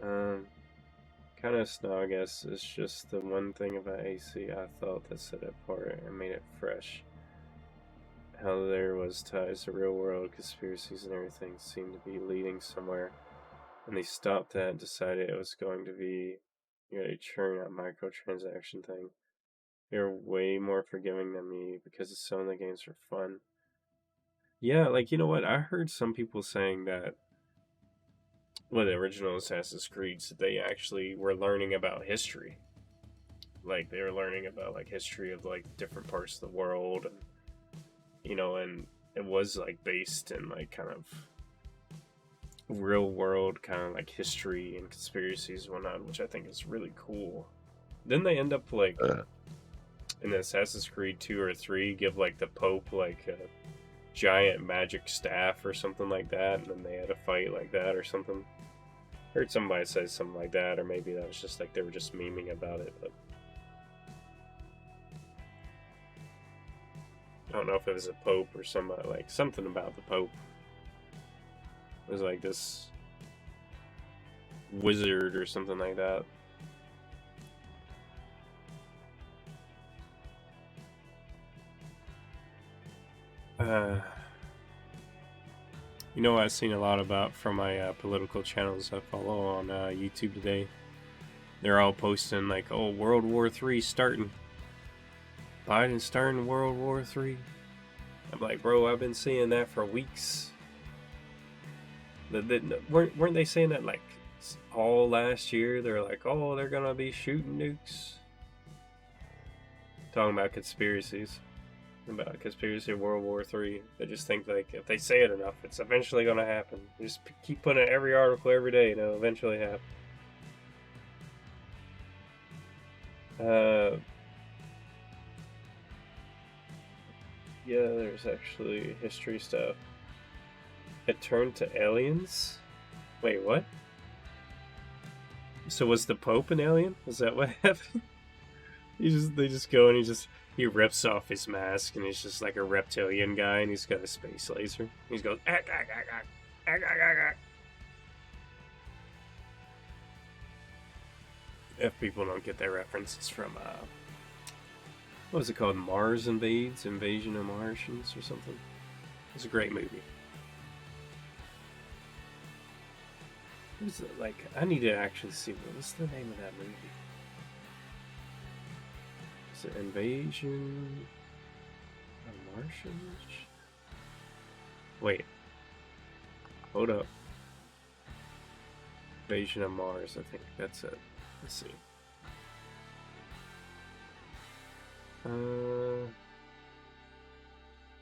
Kind of snow, I guess. It's just the one thing about AC I thought that set it apart and made it fresh. How there was ties to real world conspiracies and everything seemed to be leading somewhere, and they stopped that and decided it was going to be, you know, a churn out microtransaction thing. They're way more forgiving than me because some of the games are fun. Yeah, like, you know what? I heard some people saying that, well, the original Assassin's Creed, they actually were learning about history. Like, they were learning about, like, history of, like, different parts of the world, and, you know, and it was, like, based in, like, kind of real world kind of, like, history and conspiracies and whatnot, which I think is really cool. Then they end up, like, in Assassin's Creed 2 or 3, give, like, the Pope, like, a giant magic staff or something like that, and then they had a fight like that or something. I heard somebody say something like that, or maybe that was just like they were just memeing about it, but I don't know if it was a Pope or somebody, like something about the Pope. It was like this wizard or something like that. You know what I've seen a lot about from my political channels I follow on YouTube today? They're all posting like, oh, World War III starting. Biden starting World War III. I'm like, bro, I've been seeing that for weeks. Weren't they saying that like all last year? They're like, oh, they're gonna be shooting nukes. Talking about conspiracies. About conspiracy of World War III. They just think like if they say it enough, it's eventually going to happen. They just keep putting it in every article every day, and it'll eventually happen. Yeah, there's actually history stuff. It turned to aliens? Wait, what? So was the Pope an alien? Was that what happened? They just go and he rips off his mask and he's just like a reptilian guy and he's got a space laser. He goes, ack, ack, ack, ack, ack, ack, ack. If people don't get that reference, it's from, what was it called? Mars Invades? Invasion of Martians or something? It's a great movie. What is it like? I need to actually see what's the name of that movie. Is it Invasion of Martians? Wait. Hold up. Invasion of Mars, I think that's it. Let's see.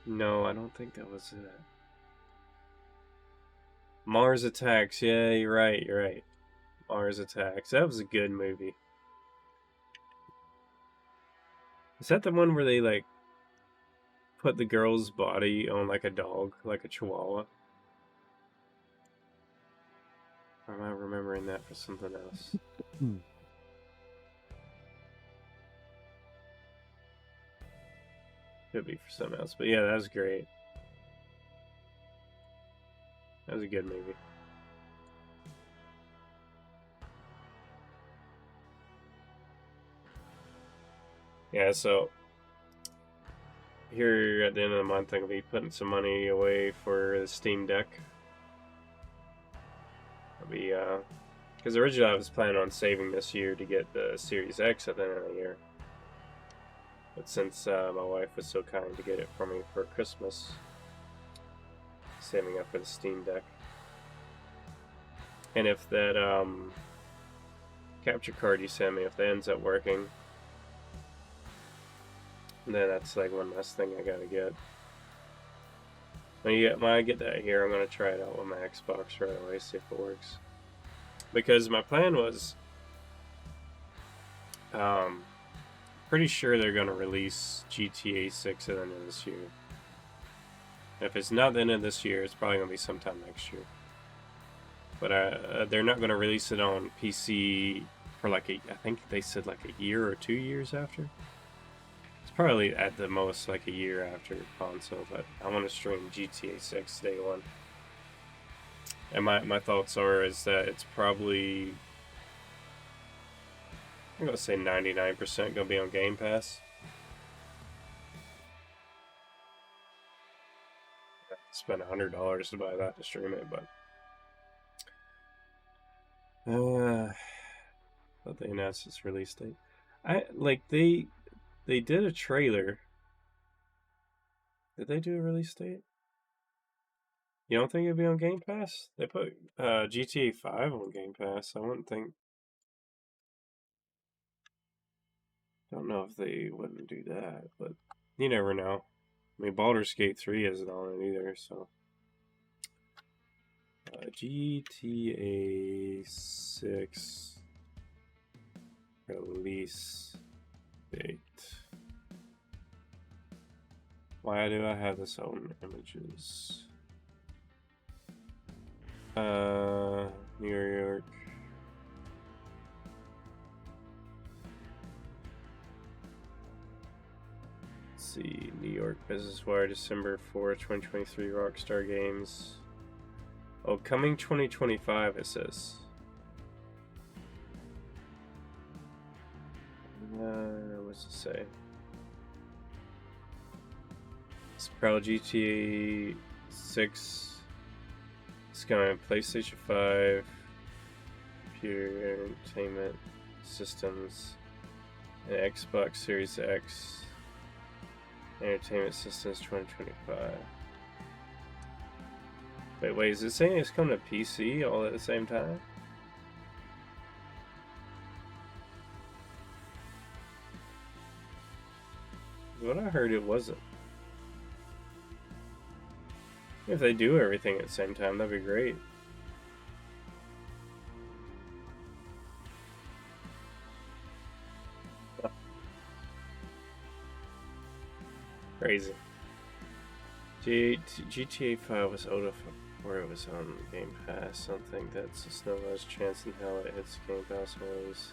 No, I don't think that was it. Mars Attacks. Yeah, you're right. Mars Attacks. That was a good movie. Is that the one where they, like, put the girl's body on, like, a dog, like a chihuahua? Or am I remembering that for something else? Could be for something else, but yeah, that was great. That was a good movie. Yeah, so here at the end of the month, I'm gonna be putting some money away for the Steam Deck. I'll be because originally I was planning on saving this year to get the Series X at the end of the year. But since my wife was so kind to get it for me for Christmas, saving up for the Steam Deck. And if that capture card you sent me, if that ends up working, then that's like one less thing I gotta get. When I get that here, I'm gonna try it out with my Xbox right away, see if it works. Because my plan was, pretty sure they're gonna release GTA 6 at the end of this year. If it's not the end of this year, it's probably gonna be sometime next year. But they're not gonna release it on PC for like I think they said like a year or 2 years after. It's probably at the most like a year after console, but I want to stream GTA 6 day one. And my thoughts is that it's probably, I'm going to say 99% going to be on Game Pass. I spent $100 to buy that to stream it, but thought they announced its release date. They did a trailer. Did they do a release date? You don't think it'd be on Game Pass? They put GTA 5 on Game Pass. I wouldn't think. Don't know if they wouldn't do that, but you never know. I mean, Baldur's Gate 3 isn't on it either, so. GTA 6 release date. Why do I have this on images? New York. Let's see, New York Business Wire, December 4th, 2023, Rockstar Games. Oh, coming 2025, it says. What's it say? It's probably GTA 6. It's coming on PlayStation 5, Computer Entertainment Systems, and Xbox Series X Entertainment Systems 2025. Wait, is it saying it's coming to PC all at the same time? What I heard, it wasn't. If they do everything at the same time, that'd be great. Crazy. GTA 5 was out of where it was on Game Pass. I don't think that's just no less chance in hell it hits Game Pass release.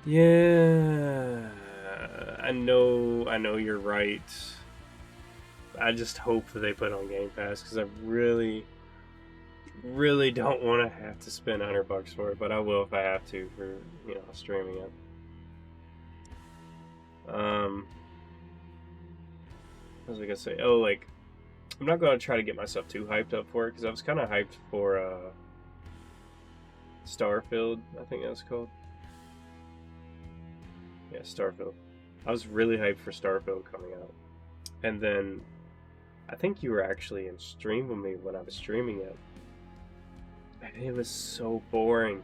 Yeah, I know you're right. I just hope that they put it on Game Pass because I really don't want to have to spend $100 for it, but I will if I have to for streaming it. What was I gonna say? Oh, like I'm not gonna try to get myself too hyped up for it because I was kind of hyped for Starfield. I think that's called. Yeah, Starfield. I was really hyped for Starfield coming out, and then I think you were actually in stream with me when I was streaming it, and it was so boring.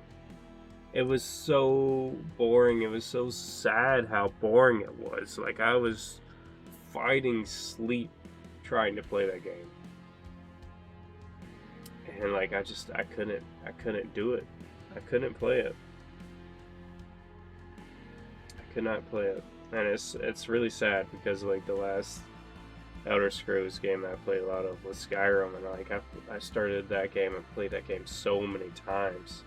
It was so boring. It was so sad how boring it was. Like I was fighting sleep trying to play that game, and like I couldn't do it. I couldn't play it. I could not play it, and it's really sad because like the last Elder Scrolls game that I played a lot of was Skyrim, and like I started that game and played that game so many times.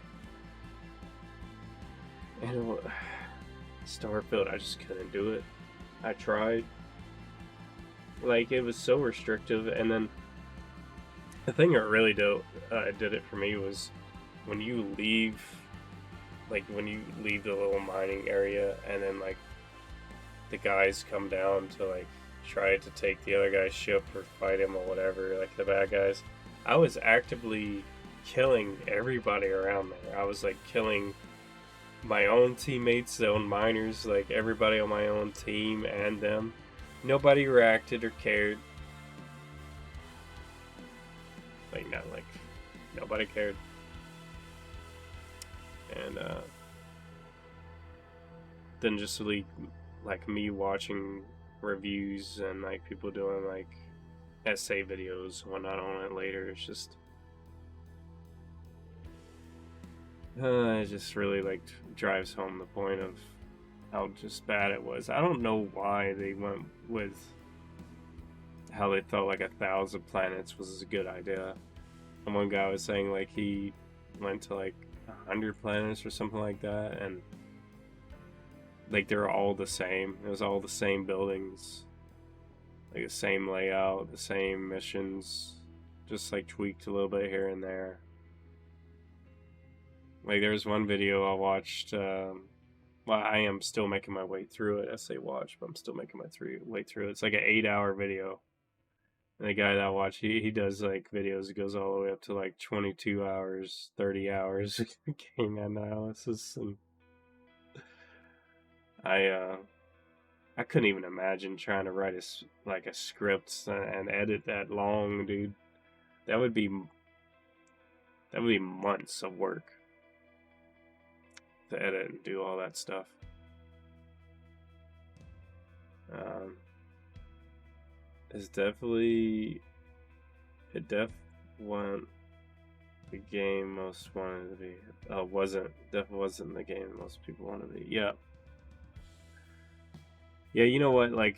And Starfield, I just couldn't do it. I tried. Like it was so restrictive, and then the thing that really did it for me was when you leave like when you leave the little mining area and then like the guys come down to like try to take the other guy's ship or fight him or whatever, like the bad guys, I was actively killing everybody around there. I was like killing my own teammates, the own miners, like everybody on my own team and them. Nobody reacted or cared. Like, not like nobody cared. And then just like me watching reviews and like people doing like essay videos and whatnot on it later, it's just it just really like drives home the point of how just bad it was. I don't know why they went with how they thought like 1,000 planets was a good idea. And one guy was saying like he went to like 100 planets or something like that, and like they're all the same. It was all the same buildings, like the same layout, the same missions, just like tweaked a little bit here and there. Like there was one video I watched. Well, I am still making my way through it. I say watch, but I'm still making my way through it. It's like an 8-hour video. And the guy that I watch, he does like videos. It goes all the way up to like 22 hours, 30 hours game analysis, and I couldn't even imagine trying to write a script and edit that long, dude. That would be months of work to edit and do all that stuff. It's definitely wasn't the game most wanted to be. Definitely wasn't the game most people wanted to be. Yeah. Yeah, you know what? Like,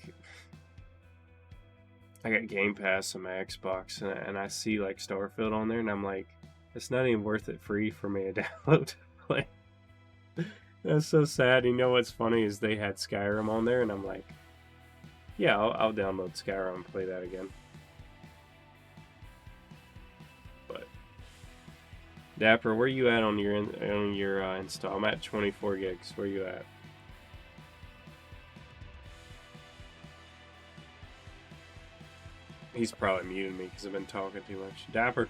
I got Game Pass on my Xbox, and I see like Starfield on there, and I'm like, it's not even worth it free for me to download. Like, that's so sad. You know what's funny is they had Skyrim on there, and I'm like, yeah, I'll download Skyrim and play that again. But Dapper, where you at on your install? I'm at 24 gigs. Where you at? He's probably muted me because I've been talking too much. Dapper.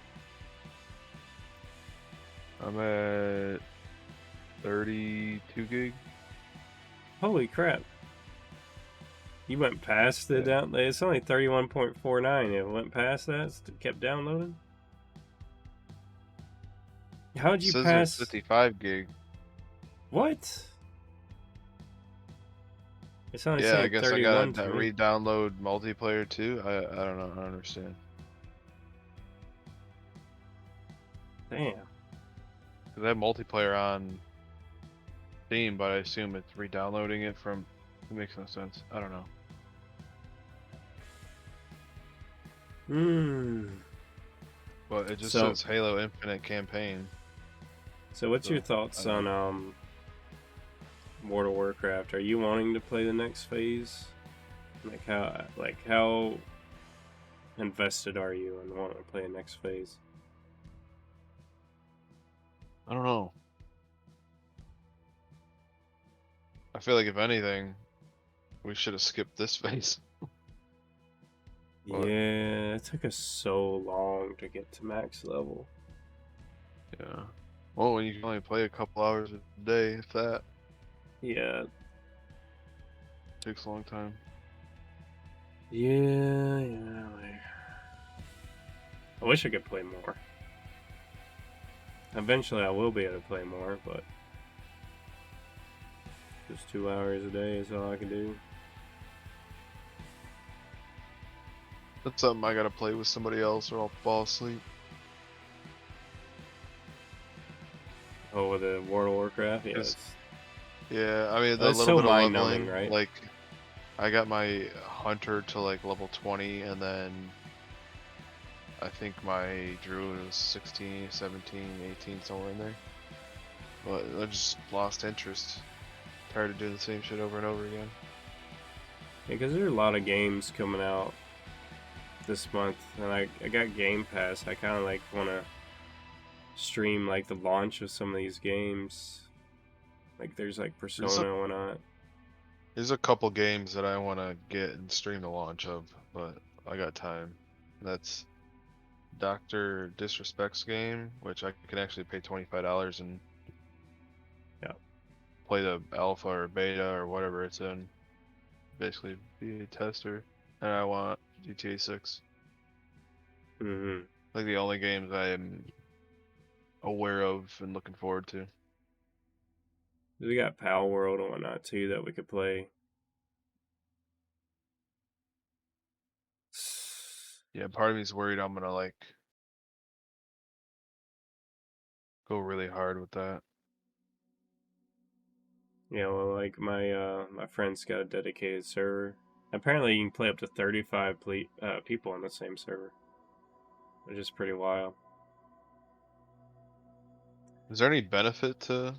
I'm at 32 gig. Holy crap. You went past the down. It's only 31.49. It went past that. It kept downloading. How'd you pass? 55 gig. What? It's only I guess I gotta 31 re-download multiplayer too. I don't know. I don't understand. Damn. Cause I have multiplayer on Steam, but I assume it's re-downloading it from. It makes no sense. I don't know. Well, it just says Halo Infinite campaign. So what's your thoughts on World of Warcraft? Are you wanting to play the next phase? Like how invested are you in wanting to play the next phase? I don't know. I feel like if anything, we should have skipped this phase. Yeah, it took us so long to get to max level. Yeah. Well, when you can only play a couple hours a day, if that. Yeah. Takes a long time. Yeah. I wish I could play more. Eventually I will be able to play more, but just 2 hours a day is all I can do. That's something I gotta play with somebody else or I'll fall asleep. Oh, with the World of Warcraft? Yeah. Yeah, I mean, the it's little so bit of mind-numbing, leveling, right? like, I got my hunter to like level 20, and then I think my druid was 16, 17, 18, somewhere in there. But I just lost interest. Tired of doing the same shit over and over again. Yeah, because there are a lot of games coming out this month, and I got Game Pass. I kind of like want to stream like the launch of some of these games, Like there's like Persona and whatnot. There's a couple games that I want to get and stream the launch of, but I got time. That's Dr. Disrespect's game, which I can actually pay $25 and play the alpha or beta or whatever it's in. Basically be a tester. And I want GTA 6. Mm-hmm. Like the only games I am aware of and looking forward to. We got Pal World and whatnot too that we could play. Yeah, part of me's worried I'm gonna like go really hard with that. Yeah, well, like my friend's got a dedicated server. Apparently, you can play up to 35 people on the same server, which is pretty wild. Is there any benefit to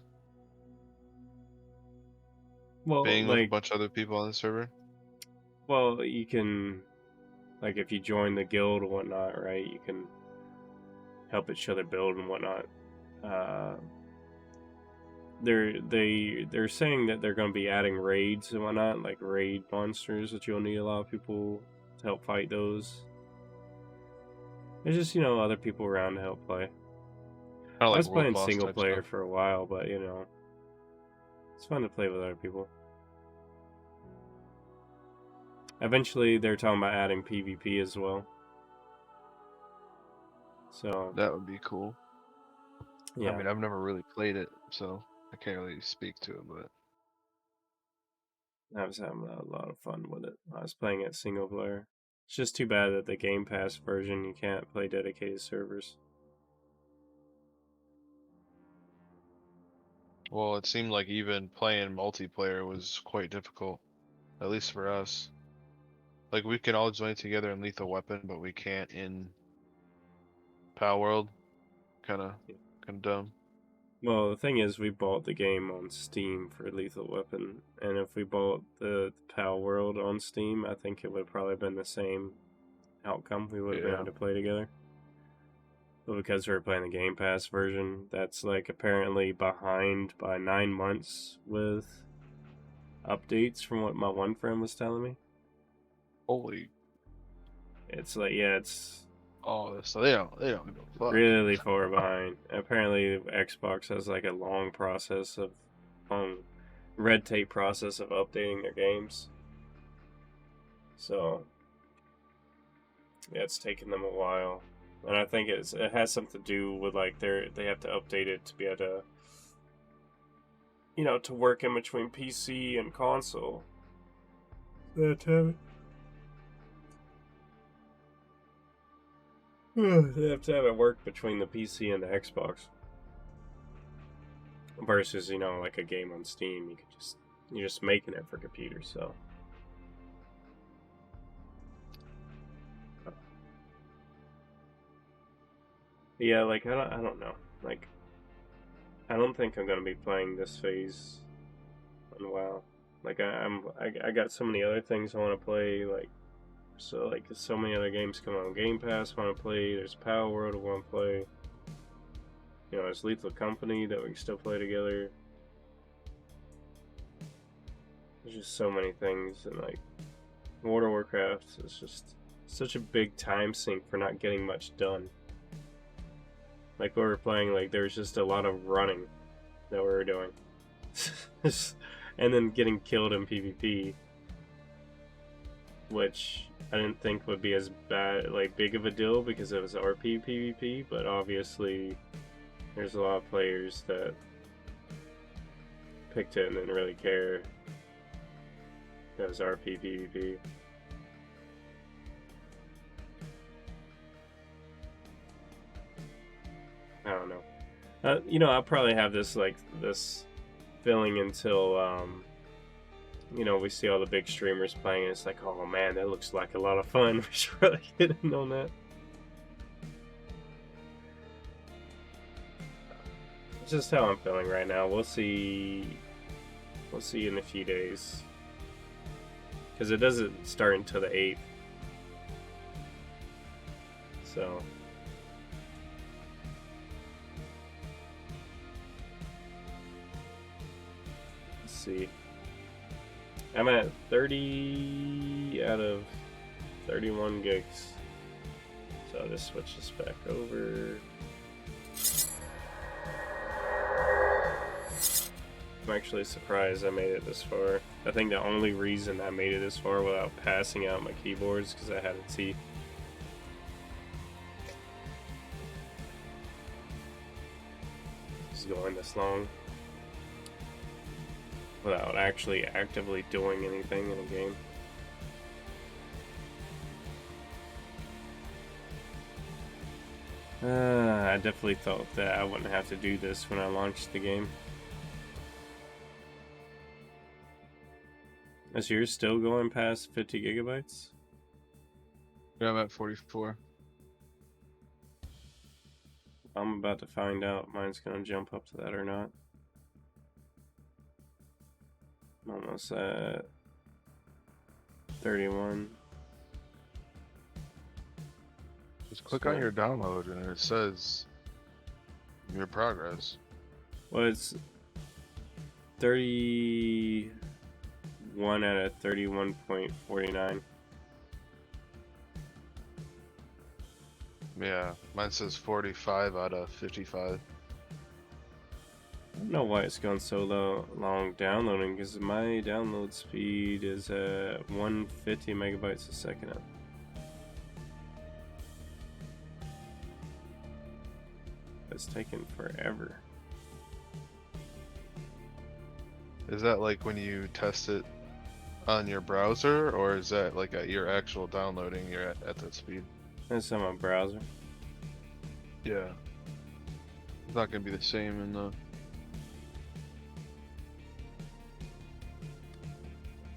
being with a bunch of other people on the server? Well, you can, like, if you join the guild and whatnot, right? You can help each other build and whatnot. They're saying that they're going to be adding raids and whatnot, like raid monsters that you'll need a lot of people to help fight those. There's just, other people around to help play. I was playing single player for a while, but it's fun to play with other people. Eventually, they're talking about adding PvP as well. So that would be cool. Yeah. I mean, I've never really played it, so I can't really speak to it, but I was having a lot of fun with it. I was playing it single player. It's just too bad that the Game Pass version, you can't play dedicated servers. Well, it seemed like even playing multiplayer was quite difficult, at least for us. Like, we can all join together in Lethal Weapon, but we can't in Pal World. Kind of dumb. Well, the thing is, we bought the game on Steam for Lethal Weapon, and if we bought the Pal World on Steam, I think it would have probably been the same outcome. We would have been able to play together. But because we were playing the Game Pass version, that's like apparently behind by 9 months with updates from what my one friend was telling me. Holy. It's like, yeah, it's... Oh, so they don't give a fuck. Really far behind. Apparently, Xbox has like a long red tape process of updating their games. So, yeah, it's taken them a while, and I think it has something to do with like they have to update it to be able to, to work in between PC and console. That time. They have to have it work between the PC and the Xbox. Versus, like a game on Steam, you're just making it for computers, so. Yeah, like, I don't know. Like, I don't think I'm gonna be playing this phase in a while. Like, I got so many other things I want to play, like, so many other games come on Game Pass I want to play. There's Pal World I want to play. There's Lethal Company that we can still play together. There's just so many things, and like World of Warcraft is just such a big time sink for not getting much done. Like we were playing, like there was just a lot of running that we were doing, and then getting killed in PvP, which I didn't think would be as big of a deal because it was RP PvP, but obviously there's a lot of players that picked it and didn't really care that was RP PvP. I don't know. I'll probably have this feeling until we see all the big streamers playing, and it's like, oh man, that looks like a lot of fun. We should probably get in on that. It's just how I'm feeling right now. We'll see in a few days. Because it doesn't start until the 8th. So... see. I'm at 30 out of 31 gigs. So I'll just switch this back over. I'm actually surprised I made it this far. I think the only reason I made it this far without passing out my keyboards because I had to see. Just going this long without actually actively doing anything in a game. I definitely thought that I wouldn't have to do this when I launched the game. Is yours still going past 50 gigabytes? Yeah, I'm at 44. I'm about to find out. Mine's gonna jump up to that or not. I'm almost at 31. Just click on your download and it says your progress. Well, it's 31 out of 31.49. Yeah, mine says 45 out of 55. I don't know why it's going so long downloading, because my download speed is at 150 megabytes a second. It's taking forever. Is that like when you test it on your browser, or is that like at your actual downloading you're at that speed? That's on my browser. Yeah. It's not gonna be the same in the...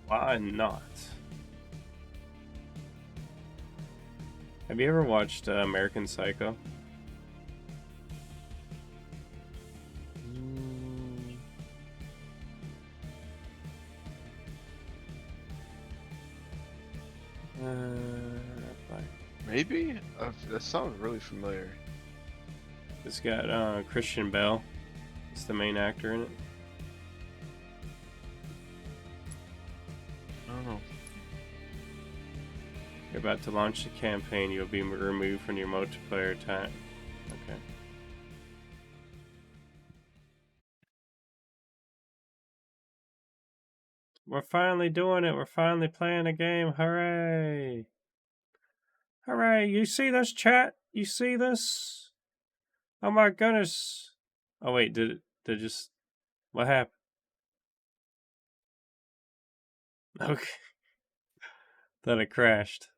Why not? Have you ever watched American Psycho? Maybe? That sounds really familiar. It's got Christian Bale. He's the main actor in it. I don't know. You're about to launch the campaign. You'll be removed from your multiplayer time. Okay. We're finally doing it. We're finally playing a game. Hooray! Hooray! You see this, chat? You see this? Oh my goodness! Oh wait, did just... What happened? Okay. Thought it crashed.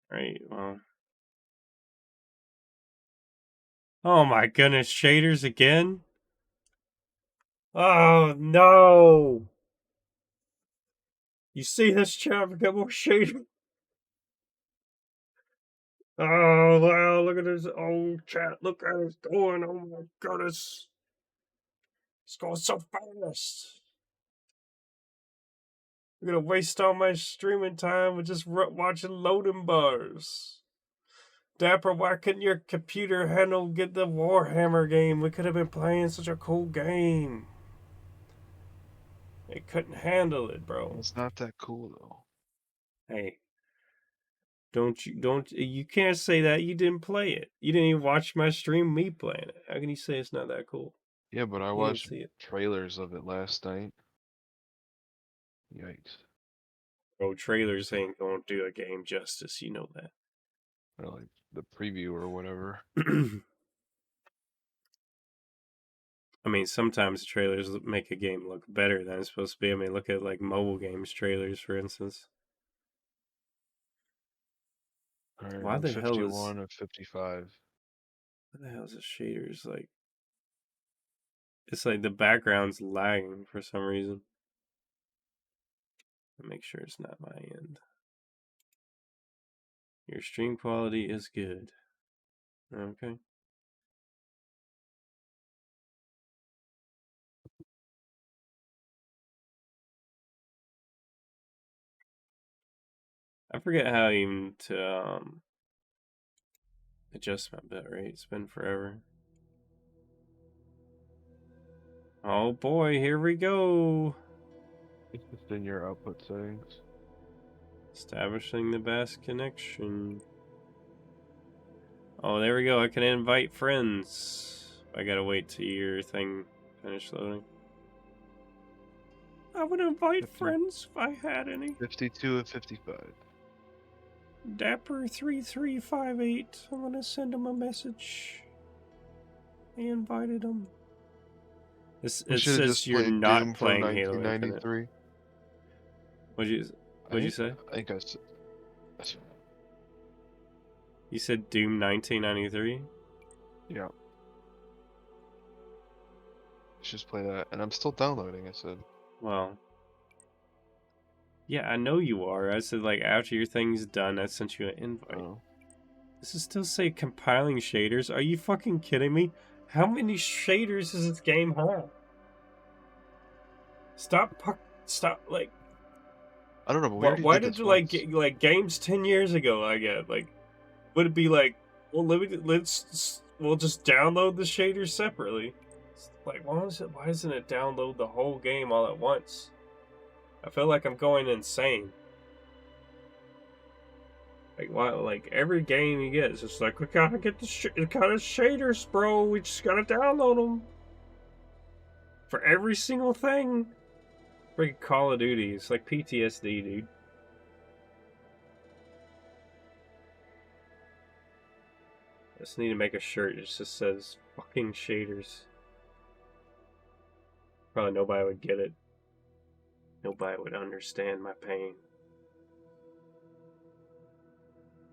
Right, well... Oh my goodness, shaders again? Oh no! You see this, chat? We got more shaders. Oh wow, look at this old chat. Look at it going. Oh my goodness. It's going so fast. I'm gonna waste all my streaming time with just watching loading bars. Dapper, why couldn't your computer get the Warhammer game? We could have been playing such a cool game. It couldn't handle it, bro. It's not that cool though. Hey. You can't say that. You didn't play it. You didn't even watch my stream me playing it. How can you say it's not that cool? Yeah, but I watched trailers of it last night. Yikes. Bro, trailers ain't gonna do a game justice, you know that. Or like the preview or whatever. I mean, sometimes trailers make a game look better than it's supposed to be. I mean, look at like mobile games trailers, for instance. Alright, Why the hell is 51 of 55? What the hell is the shaders like? It's like the background's lagging for some reason. Make sure it's not my end. Your stream quality is good. Okay. I forget how even to adjust my bit rate. It's been forever. Oh boy, here we go. It's just in your output settings. Establishing the best connection. Oh, there we go. I can invite friends. I gotta wait till your thing finish loading. I would invite friends if I had any. 52 of 55. Dapper3358. I'm gonna send him a message. I invited him. It says you're not Doom playing from Halo 1993. Infinite. What'd you say? I think I said. You said Doom 1993? Yeah. Let's just play that, and I'm still downloading. I said. Well. Yeah, I know you are. I said, like, after your thing's done, I sent you an invite. Oh. Does it still say compiling shaders? Are you fucking kidding me? How many shaders does this game have? Stop, like... I don't know, but why did you, like games 10 years ago, would it be like, well, we'll just download the shaders separately? It's like, why doesn't it download the whole game all at once? I feel like I'm going insane. Like, why? Like, every game you get, it's just like, we gotta get the shaders, bro. We just gotta download them. For every single thing. Freaking Call of Duty. It's like PTSD, dude. I just need to make a shirt that just says, fucking shaders. Probably nobody would get it. Nobody would understand my pain.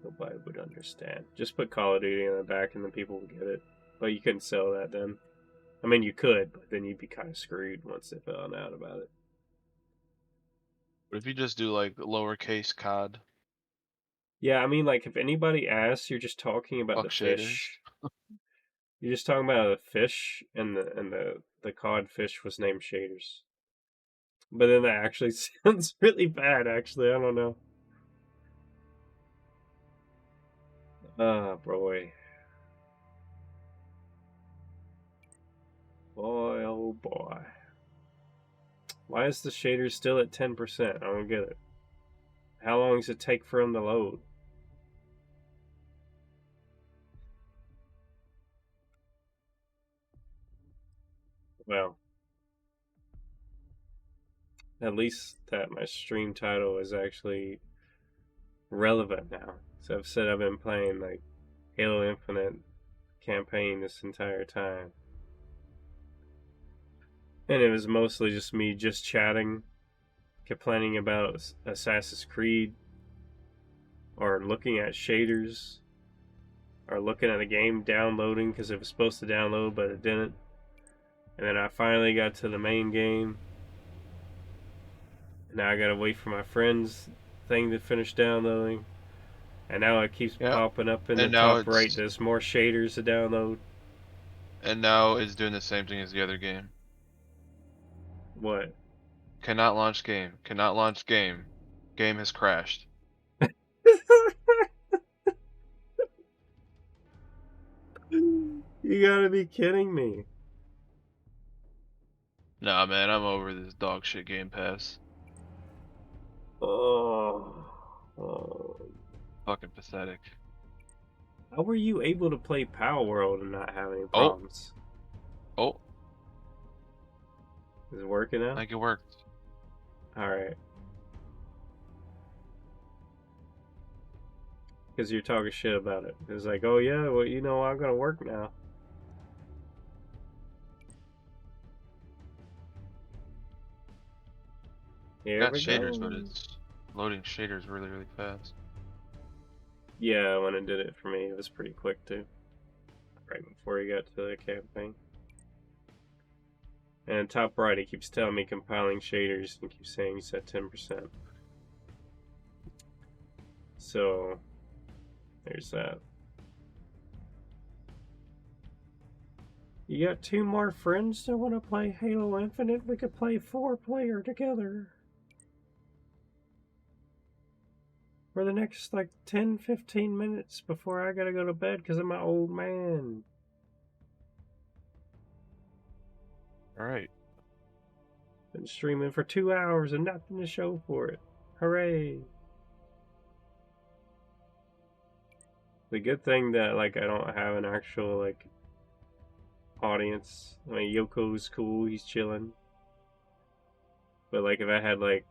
Nobody would understand. Just put Call of Duty on the back and then people would get it. But you couldn't sell that then. I mean, you could, but then you'd be kind of screwed once they found out about it. What if you just do like lowercase COD? Yeah, I mean, like, if anybody asks, you're just talking about the fish. You're just talking about the fish, and the cod fish was named Shaders. But then that actually sounds really bad, actually. I don't know. Ah, boy. Boy, oh boy. Why is the shader still at 10%? I don't get it. How long does it take for them to load? Well, at least that my stream title is actually relevant now. So I've said I've been playing like Halo Infinite campaign this entire time. And it was mostly just me just chatting, complaining about Assassin's Creed, or looking at shaders, or looking at a game downloading because it was supposed to download but it didn't. And then I finally got to the main game. And now I gotta wait for my friend's thing to finish downloading. And now it keeps popping up in the top right. There's more shaders to download. And now it's doing the same thing as the other game. What? Cannot launch game. Cannot launch game. Game has crashed. You gotta be kidding me. Nah, man, I'm over this dog shit Game Pass. Oh. Fucking pathetic. How were you able to play Power World and not have any problems? Oh. Is it working now? I think it worked. Alright. Because you're talking shit about it. It's like, oh yeah, well, you know, I'm gonna work now. Here Got we shaders, go. but it's loading shaders really, really fast. Yeah, when it did it for me, it was pretty quick too. Right before you got to the campaign. And top right, it keeps telling me compiling shaders and keeps saying it's at 10%. So, there's that. You got 2 more friends that want to play Halo Infinite? We could play 4-player together. For the next, like, 10-15 minutes before I gotta go to bed because I'm an old man. Alright, Been streaming for 2 hours and nothing to show for it. Hooray! The good thing that like I don't have an actual like audience. I mean, Yoko's cool, he's chilling. But like if I had like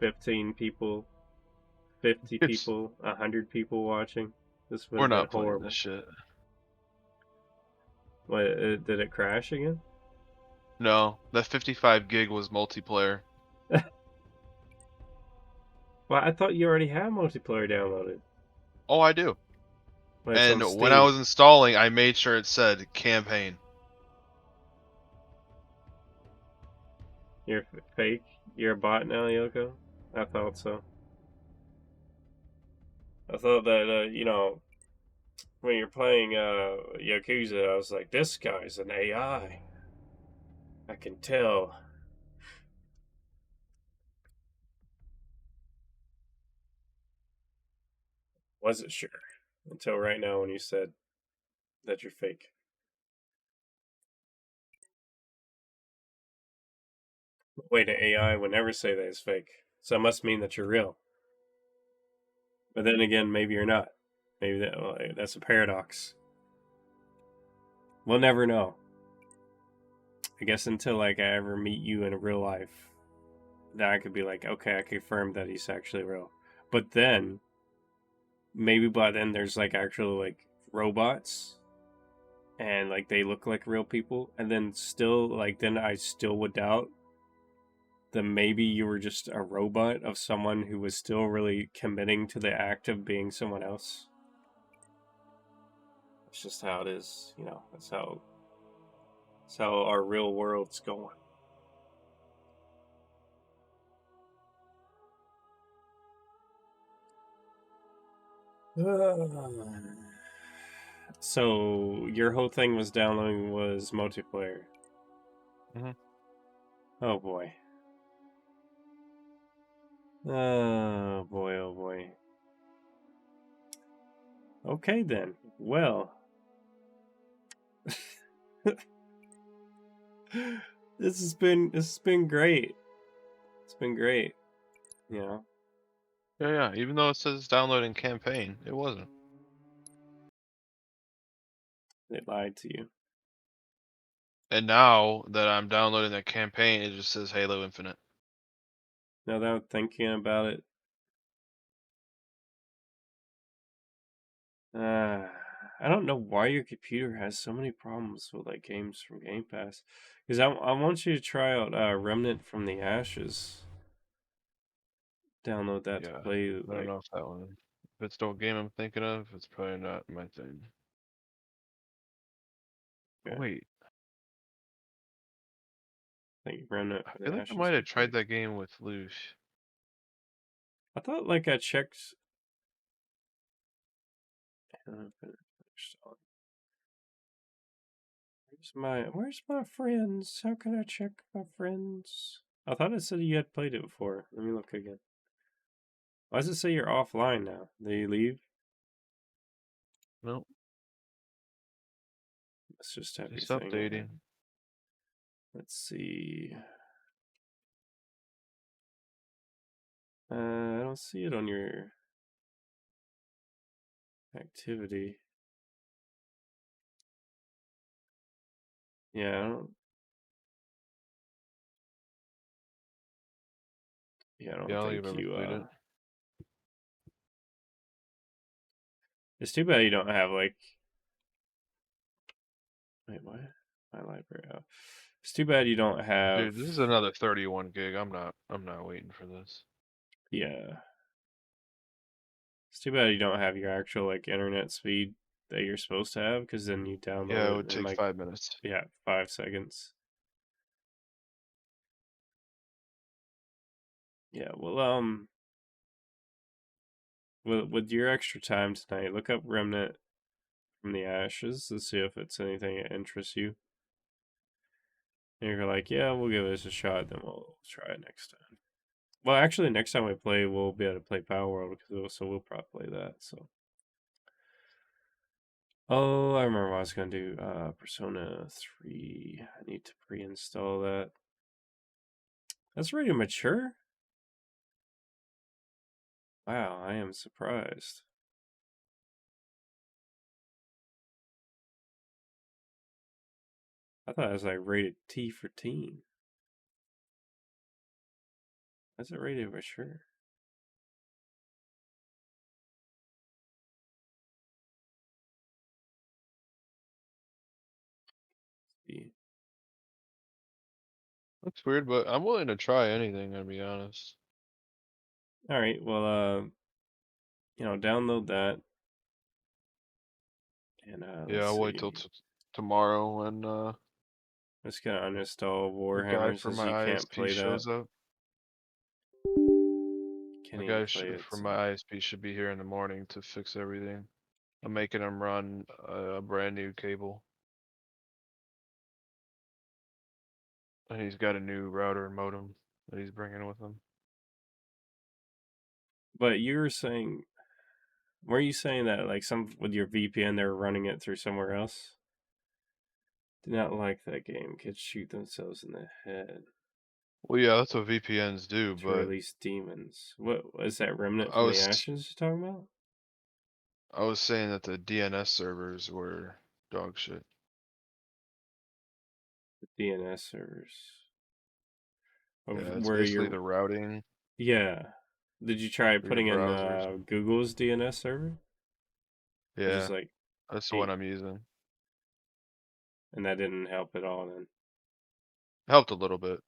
15 people, 50 people, 100 people watching, this would We're have been not playing horrible. this shit. What, did it crash again? No, that 55 gig was multiplayer. Well, I thought you already had multiplayer downloaded. Oh, I do. Well, it's on And when I Steam. was installing, I made sure it said campaign. You're fake? You're a bot now, Yoko? I thought so. I thought that, you know, when you're playing Yakuza, I was like, this guy's an AI. I can tell. Wasn't sure until right now when you said that you're fake. Wait, an AI would never say that it's fake. So it must mean that you're real. But then again, maybe you're not. Maybe that's a paradox. We'll never know. I guess until like I ever meet you in real life, then I could be like, okay, I confirm that he's actually real. But then, maybe by then there's like actual like robots, and like they look like real people, and then still like then I still would doubt that maybe you were just a robot of someone who was still really committing to the act of being someone else. It's just how it is, you know. That's how our real world's going. So your whole thing was downloading was multiplayer. Mhm. Oh boy. Oh boy, oh boy. Okay then. Well. This has been great. It's been great. You know. Yeah. Even though it says downloading campaign, it wasn't. They lied to you. And now that I'm downloading that campaign, it just says Halo Infinite. Now that I'm thinking about it, I don't know why your computer has so many problems with like games from Game Pass. Because I want you to try out Remnant from the Ashes. Download that to play. I don't know if that one. If it's still a game I'm thinking of, it's probably not my thing. Yeah. Wait. I think Remnant I from feel the like I Ashes. might have tried that game with Lush. I thought like I checked. Where's my friends? How can I check my friends? I thought it said you had played it before. Let me look again. Why does it say you're offline now? Did you leave? Nope. Let's just have Just your thing updating. on. Let's see. I don't see it on your activity. Yeah, I don't. Yeah, I don't Yeah, think I've ever you. played it. It's too bad you don't have like. Wait, what? My library. Oh. It's too bad you don't have. Dude, this is another 31 gig. I'm not waiting for this. Yeah. It's too bad you don't have your actual like internet speed that you're supposed to have, because then you download Yeah, it it would in take like 5 minutes. yeah, 5 seconds. Yeah, well, with your extra time tonight, look up Remnant from the Ashes to see if it's anything that interests you. And you're like, yeah, we'll give this a shot, then we'll try it next time. Well, actually, next time we play, we'll be able to play Power World, so we'll probably play that. So, oh, I remember what I was gonna do. Persona 3. I need to pre-install that. That's ready to mature? Wow, I am surprised. I thought it was like rated T for teen. That's it rated mature? That's weird, but I'm willing to try anything, to be honest. Alright, well, you know, download that. And, Yeah, I'll wait till tomorrow when I'm just gonna uninstall the guy Warhammer for since my you can't ISP play that. shows up. Can't The even guy play it. from my ISP should be here in the morning to fix everything. I'm making him run a brand new cable. And he's got a new router and modem that he's bringing with him. But you were saying, were you saying that like some with your VPN they're running it through somewhere else? Did not like that game. Kids shoot themselves in the head Well, yeah, that's what VPNs do, to but release demons. What is that remnant I from the was Ashes you're talking about? I was saying that the DNS servers were dog shit. The DNS servers. Yeah, it's Where basically you're, the routing yeah. Did you try for your putting in browsers. Google's DNS server? Or Yeah, just like that's the one I'm using. and that didn't help at all then. Helped a little bit.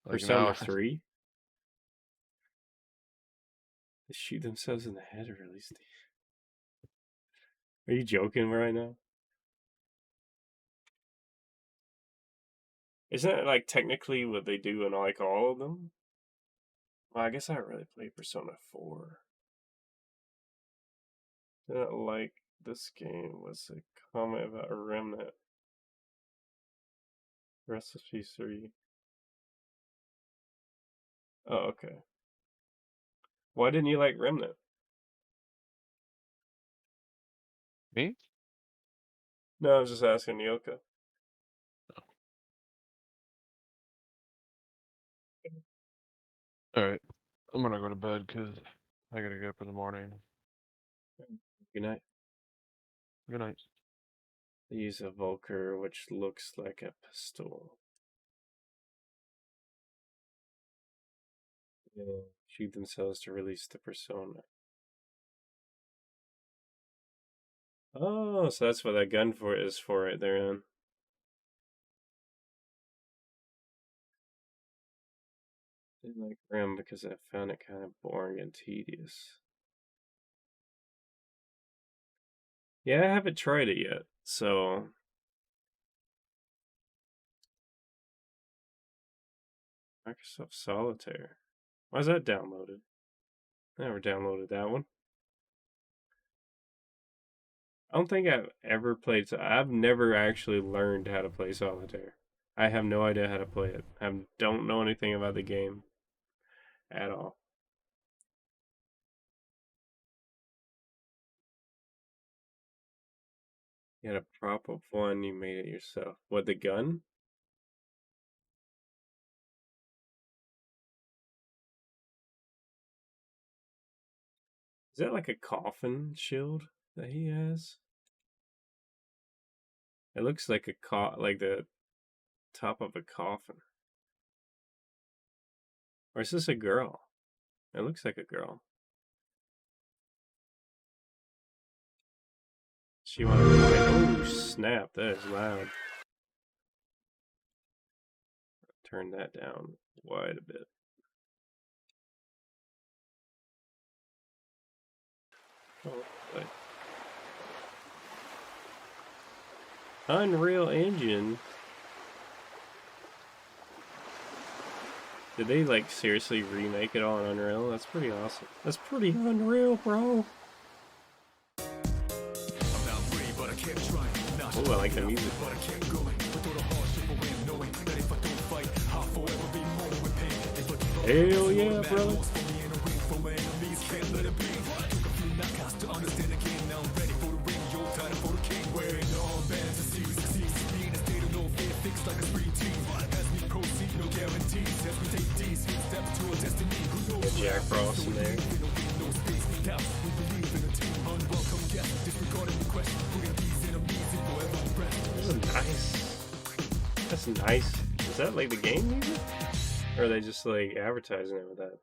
Like Persona now, 3? They shoot themselves in the head or at least. Are you joking right now? Isn't it like technically what they do in like all of them? Well, I guess I really played Persona 4. Didn't like this game was a comment about a remnant. Recipe 3. Oh, okay. Why didn't you like Remnant? me? No, I was just asking Nyoka. All right, I'm gonna go to bed because I gotta get up in the morning. Good night. Good night. They use a Volker, which looks like a pistol. Yeah, shoot themselves to release the persona. Oh, so that's what that gun for is for right there, then. I didn't like Rim because I found it kind of boring and tedious. Yeah, I haven't tried it yet, so... Microsoft Solitaire. Why is that downloaded? I never downloaded that one. I don't think I've ever played... I've never actually learned how to play Solitaire. I have no idea how to play it. I don't know anything about the game. At all. You had a prop of one, you made it yourself. What, the gun? Is that like a coffin shield that he has? It looks like like the top of a coffin. Or is this a girl? It looks like a girl. She wanted to play. Oh snap! That is loud. Turn that down wide a bit. Oh, but Unreal Engine. Did they like seriously remake it all in Unreal? That's pretty awesome. That's pretty unreal, bro. Oh, I like the music. Hell yeah, brother. Get Jack Frost in there. That's nice. Is that like the game music? Or are they just like advertising it with that?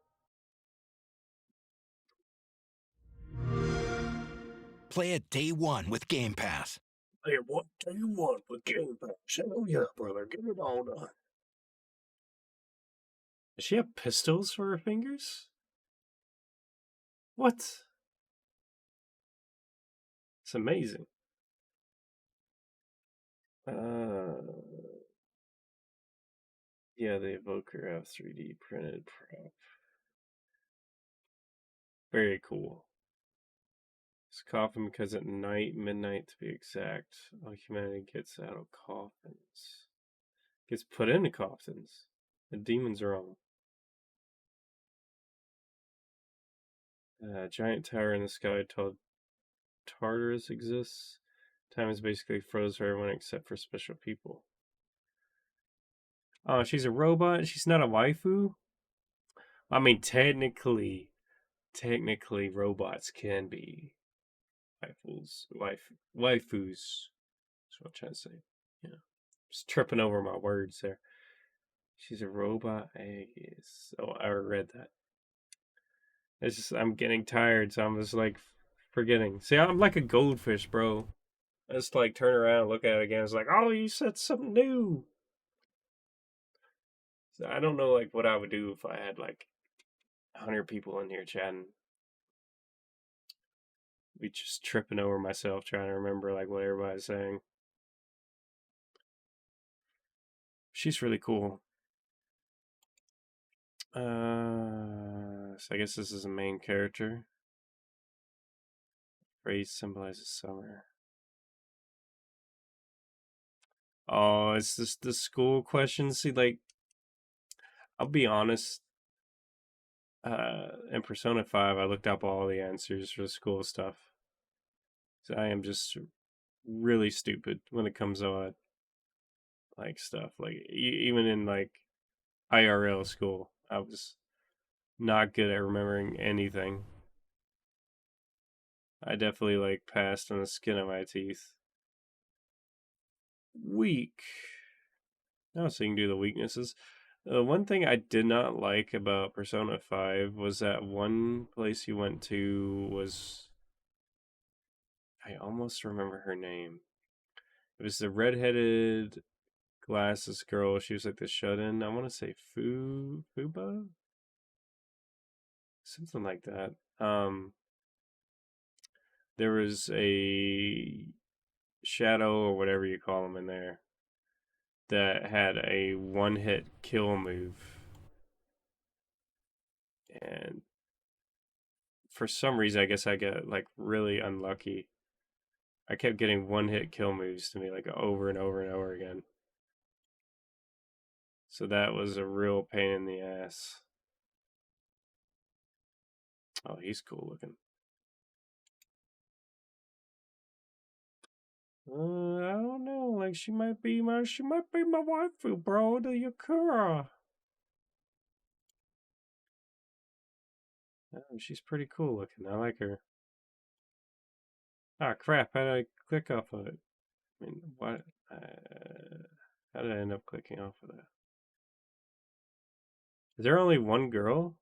Play it day one with Game Pass. Hey, what do you want with Game Pass? Oh yeah, brother, get it all done. Does she have pistols for her fingers? What? It's amazing. Yeah, the Evoker have 3D printed prop. Very cool. It's coffin because at night, midnight to be exact, all humanity gets out of coffins. Gets put into coffins. The demons are on. Giant tower in the sky called Tartarus exists. Time is basically froze for everyone except for special people. Oh, she's a robot? She's not a waifu? I mean, technically, robots can be waifus. That's what I'm trying to say. Yeah. Just tripping over my words there. She's a robot. Oh, I read that. It's just, I'm getting tired, so I'm just like forgetting. See, I'm like a goldfish, bro. I just like turn around and look at it again. It's like, oh, you said something new. So I don't know like what I would do if I had like 100 people in here chatting. Be just tripping over myself trying to remember like what everybody's saying. She's really cool. So I guess this is a main character. Phrase symbolizes summer. Oh, it's just the school questions. See, like, I'll be honest. In Persona 5, I looked up all the answers for the school stuff. So I am just really stupid when it comes to like stuff. Like even in like IRL school, I was not good at remembering anything. I definitely like passed on the skin of my teeth. Weak. Oh, so you can do the weaknesses. One thing I did not like about Persona 5 was that one place you went to was... I almost remember her name. It was the redheaded glasses girl. She was like the shut-in. I want to say Fuba? Something like that. There was a shadow or whatever you call them in there that had a one-hit kill move. And for some reason, I guess I got like really unlucky. I kept getting one-hit kill moves to me like over and over and over again. So that was a real pain in the ass. Oh, he's cool looking. I don't know. Like she might be my waifu, bro. The Yakura. Oh, she's pretty cool looking. I like her. Ah, crap. How did I click off of it? I mean, what? How did I end up clicking off of that? Is there only one girl?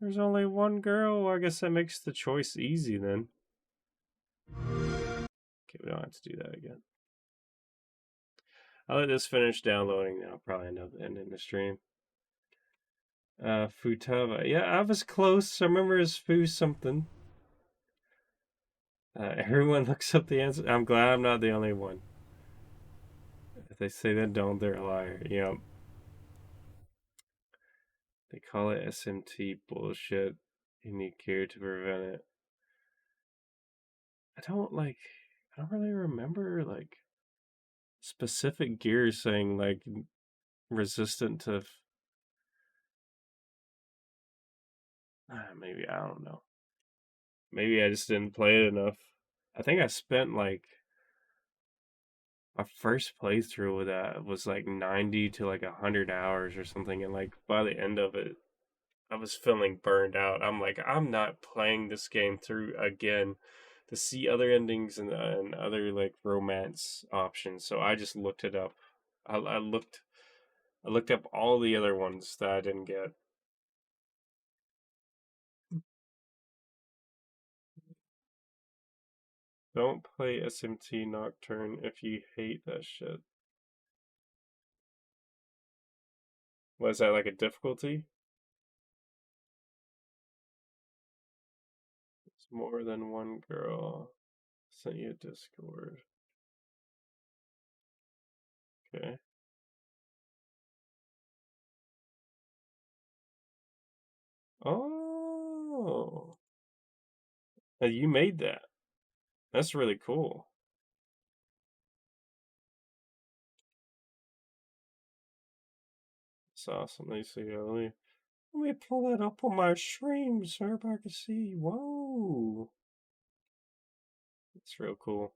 There's only one girl. I guess that makes the choice easy then. Okay, we don't have to do that again. I'll let this finish downloading. Then I'll probably end up ending the stream. Futaba. Yeah, I was close. I remember it's Fu something. Everyone looks up the answer. I'm glad I'm not the only one. If they say that don't, they're a liar. Yep. They call it SMT bullshit. You need gear to prevent it. I don't really remember like specific gear saying like resistant to maybe, I don't know. Maybe I just didn't play it enough. I think I spent like my first playthrough with that was like 90 to like 100 hours or something, and like by the end of it, I was feeling burned out. I'm like, I'm not playing this game through again to see other endings and other like romance options. So I just looked it up. I looked up all the other ones that I didn't get. Don't play SMT Nocturne if you hate that shit. Was that like a difficulty? It's more than one girl. Sent you a Discord. Okay. Oh. You made that. That's really cool. That's awesome. Let me pull that up on my stream so everybody can see. Whoa. It's real cool.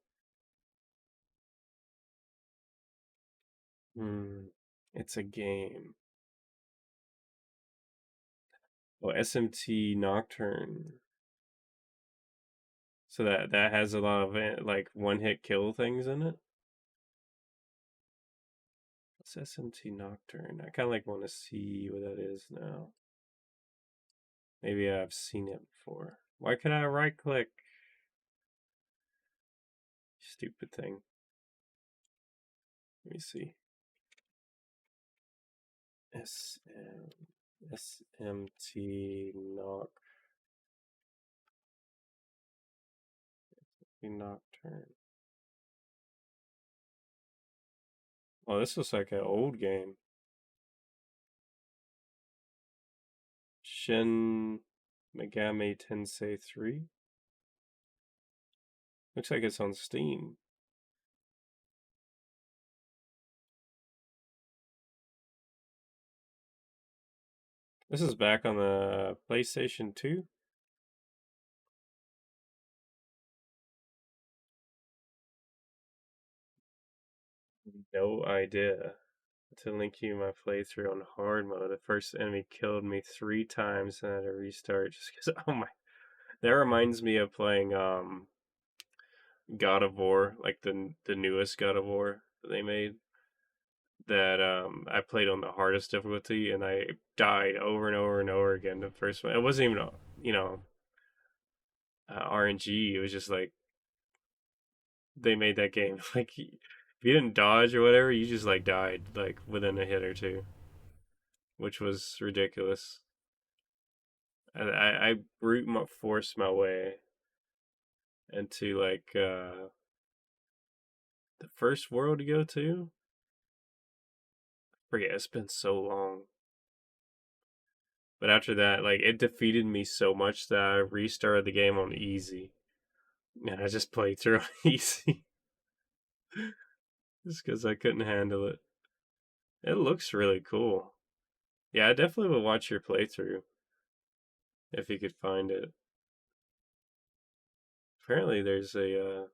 It's a game. Oh, SMT Nocturne. So that has a lot of like one-hit kill things in it. What's SMT Nocturne? I kind of like want to see what that is now. Maybe I've seen it before. Why can I right-click? Stupid thing. Let me see. SMT Nocturne. Oh, this looks like an old game. Shin Megami Tensei 3. Looks like it's on Steam. This is back on the PlayStation 2. No idea. To link you my playthrough on hard mode, the first enemy killed me 3 times and I had to restart just because. Oh my, that reminds me of playing God of War, like the newest God of War that they made. That I played on the hardest difficulty and I died over and over and over again. The first one, it wasn't even RNG. It was just like they made that game like. If you didn't dodge or whatever, you just like died like within a hit or two, which was ridiculous. I brute forced my way into like the first world to go to. I forget, it's been so long. But after that, like it defeated me so much that I restarted the game on easy. And I just played through on easy. Just because I couldn't handle it. It looks really cool. Yeah, I definitely would watch your playthrough. If you could find it. Apparently there's a,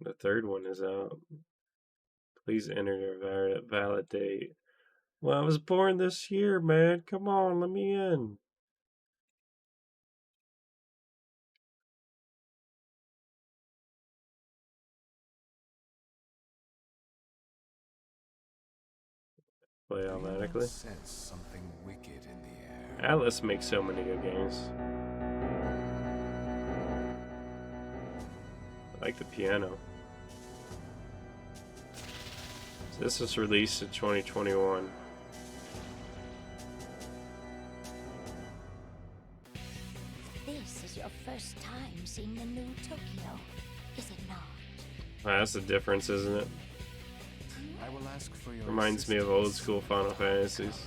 the third one is out. Please enter your validate. Well, I was born this year, man. Come on, let me in. Play automatically. Something wicked in the air. Atlas makes so many good games. I like the piano. So this was released in 2021. This is your first time seeing the new Tokyo, is it not? That's the difference, isn't it? I will ask for your Reminds me of old school Final Fantasies.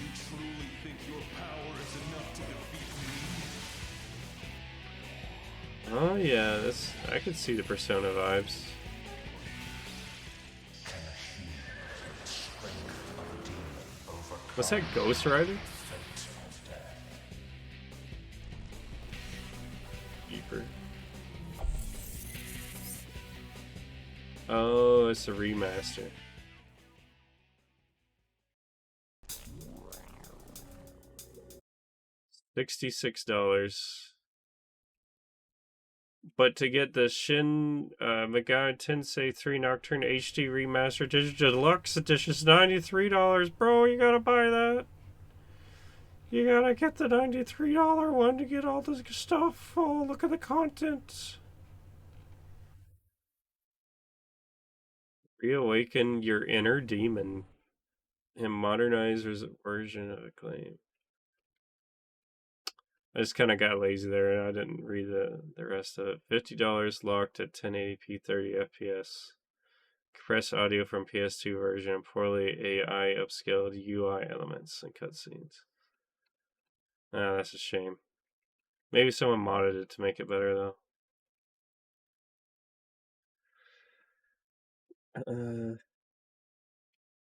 You truly think your power is enough to defeat me? Oh yeah, this I could see the Persona vibes. What's that, Ghost Rider? Keeper. Oh, it's a remaster. $66. But to get the Shin Megami Tensei 3 Nocturne HD Remastered Deluxe Edition is $93. Bro, you gotta buy that. You gotta get the $93 one to get all this stuff. Oh, look at the content. Reawaken your inner demon. And modernize version of Acclaim. I just kind of got lazy there and I didn't read the rest of it. $50 locked at 1080p 30 FPS. Compressed audio from PS2 version, poorly AI upscaled UI elements and cutscenes. Ah, that's a shame. Maybe someone modded it to make it better though.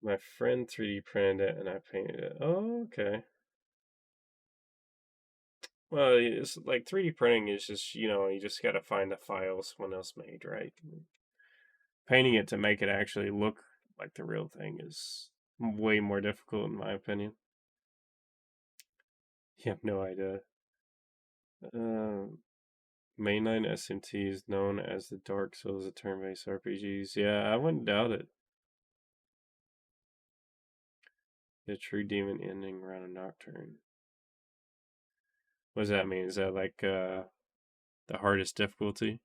My friend 3D printed it and I painted it. Oh, okay. Well, it's like 3D printing is just, you know, you just gotta find a file someone else made, right? Painting it to make it actually look like the real thing is way more difficult in my opinion. You have no idea. Mainline SMT is known as the Dark Souls of turn-based RPGs. Yeah, I wouldn't doubt it. The true demon ending around a nocturne. What does that mean? Is that like the hardest difficulty?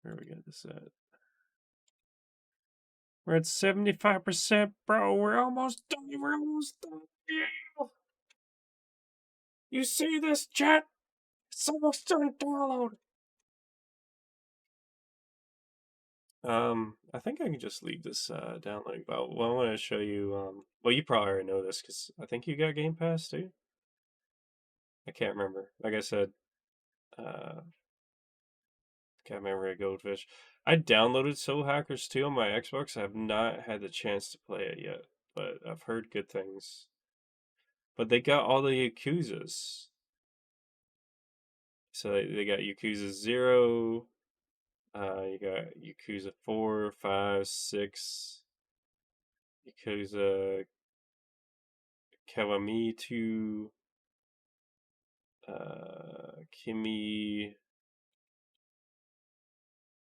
Where we got this at? We're at 75%, bro. We're almost done. We're almost done. Yeah. You see this, chat? It's almost done download. I think I can just leave this downloading. But well, I want to show you. Well, you probably already know this because I think you got Game Pass too. I can't remember. Like I said, can't remember a Goldfish. I downloaded Soul Hackers 2 on my Xbox. I have not had the chance to play it yet, but I've heard good things. But they got all the Yakuzas. So they got Yakuza 0. You got Yakuza 4, 5, 6. Yakuza Kiwami 2. Kimi.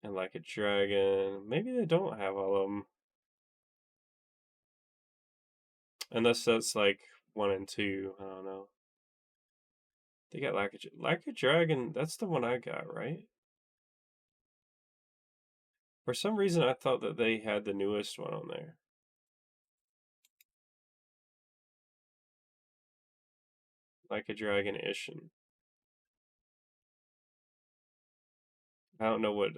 And Like a Dragon. Maybe they don't have all of them. Unless that's like 1 and 2. I don't know. They got Like a Dragon. That's the one I got, right? For some reason, I thought that they had the newest one on there. Like a Dragon Ishin. I don't know what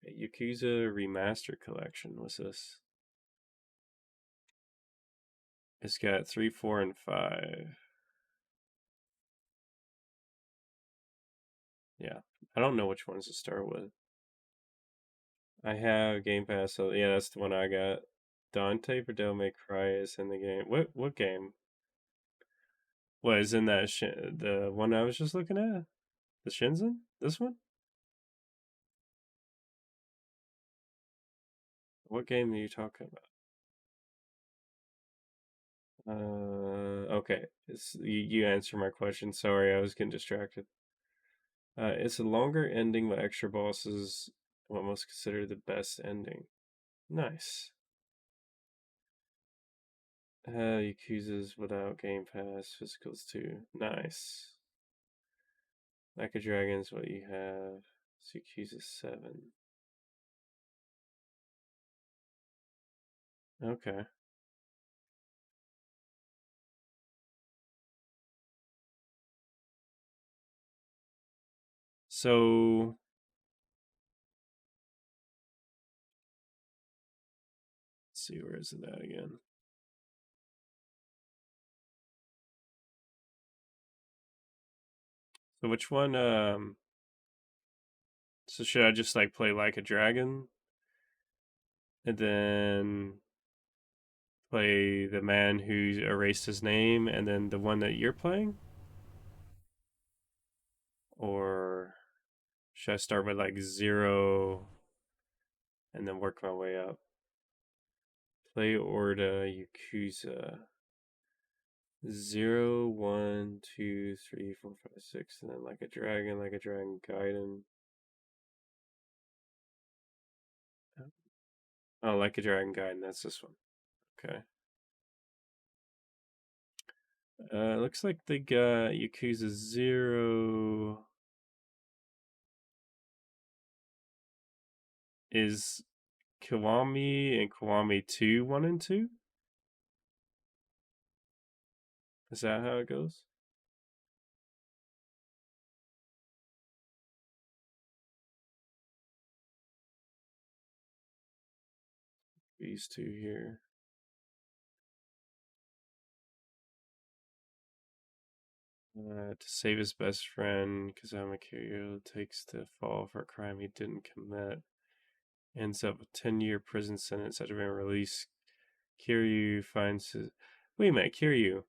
Yakuza Remaster Collection was this. It's got 3, 4, and 5. Yeah, I don't know which ones to start with. I have Game Pass, so yeah, that's the one I got. Dante Devil May Cry is in the game. What game? What is in that? The one I was just looking at? The Shinzen? This one? What game are you talking about? Okay. You answer my question. Sorry, I was getting distracted. It's a longer ending with extra bosses. What most considered the best ending. Nice. Yakuza's without Game Pass. Physicals too. Nice. Like a Dragon's what you have. It's Yakuza 7. Okay. So let's see, where is it at again? So which one so should I just like play Like a Dragon and then play the man who erased his name and then the one that you're playing? Or Should I start with like 0 and then work my way up? Play Orda, Yakuza. 0, 1, 2, 3, 4, 5, 6, and then Like a Dragon, Gaiden. Oh, Like a Dragon Gaiden, that's this one. Okay. Looks like they got Yakuza 0. Is Kiwami and Kiwami 2 1 and 2? Is that how it goes? These two here. To save his best friend, Kazama Kiryu takes to fall for a crime he didn't commit. Ends up with 10-year prison sentence after being released. Kiryu finds his... Wait a minute, Kiryu.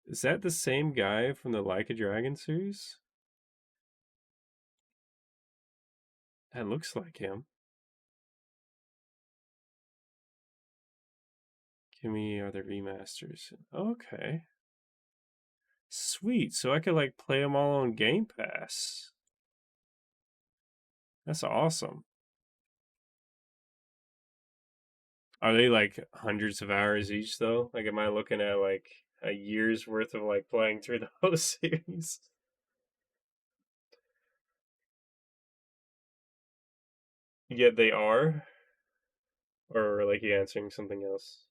Is that the same guy from the Like a Dragon series? That looks like him. Give me other remasters. Okay. Sweet. So I could like play them all on Game Pass. That's awesome. Are they like hundreds of hours each though? Like, am I looking at like a year's worth of like playing through the whole series? Yeah, they are. Or like you answering something else?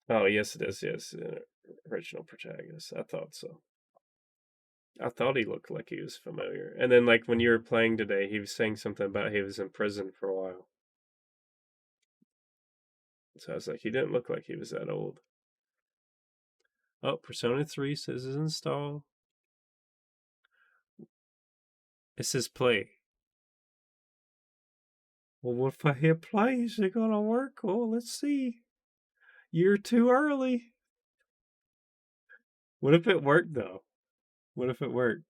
Oh, yes, it is. Yes, original protagonist. I thought so. I thought he looked like he was familiar. And then, like, when you were playing today, he was saying something about he was in prison for a while. So I was like, he didn't look like he was that old. Oh, Persona 3 says it's installed. It says play. Well, what if I hit play? Is it gonna work? Oh, let's see. You're too early. What if it worked, though? What if it worked?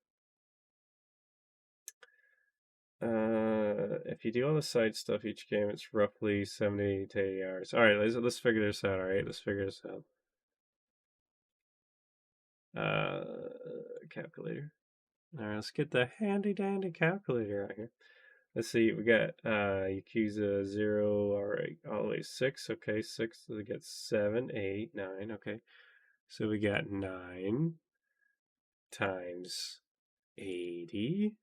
If you do all the side stuff each game, it's roughly 70 to 80 hours. All right, let's figure this out. All right, let's figure this out. Calculator. All right, let's get the handy dandy calculator out here. Let's see. We got Yakuza 0. All right, always 6. Okay, 6. So we got 7, 8, 9. Okay, so we got 9 times 80.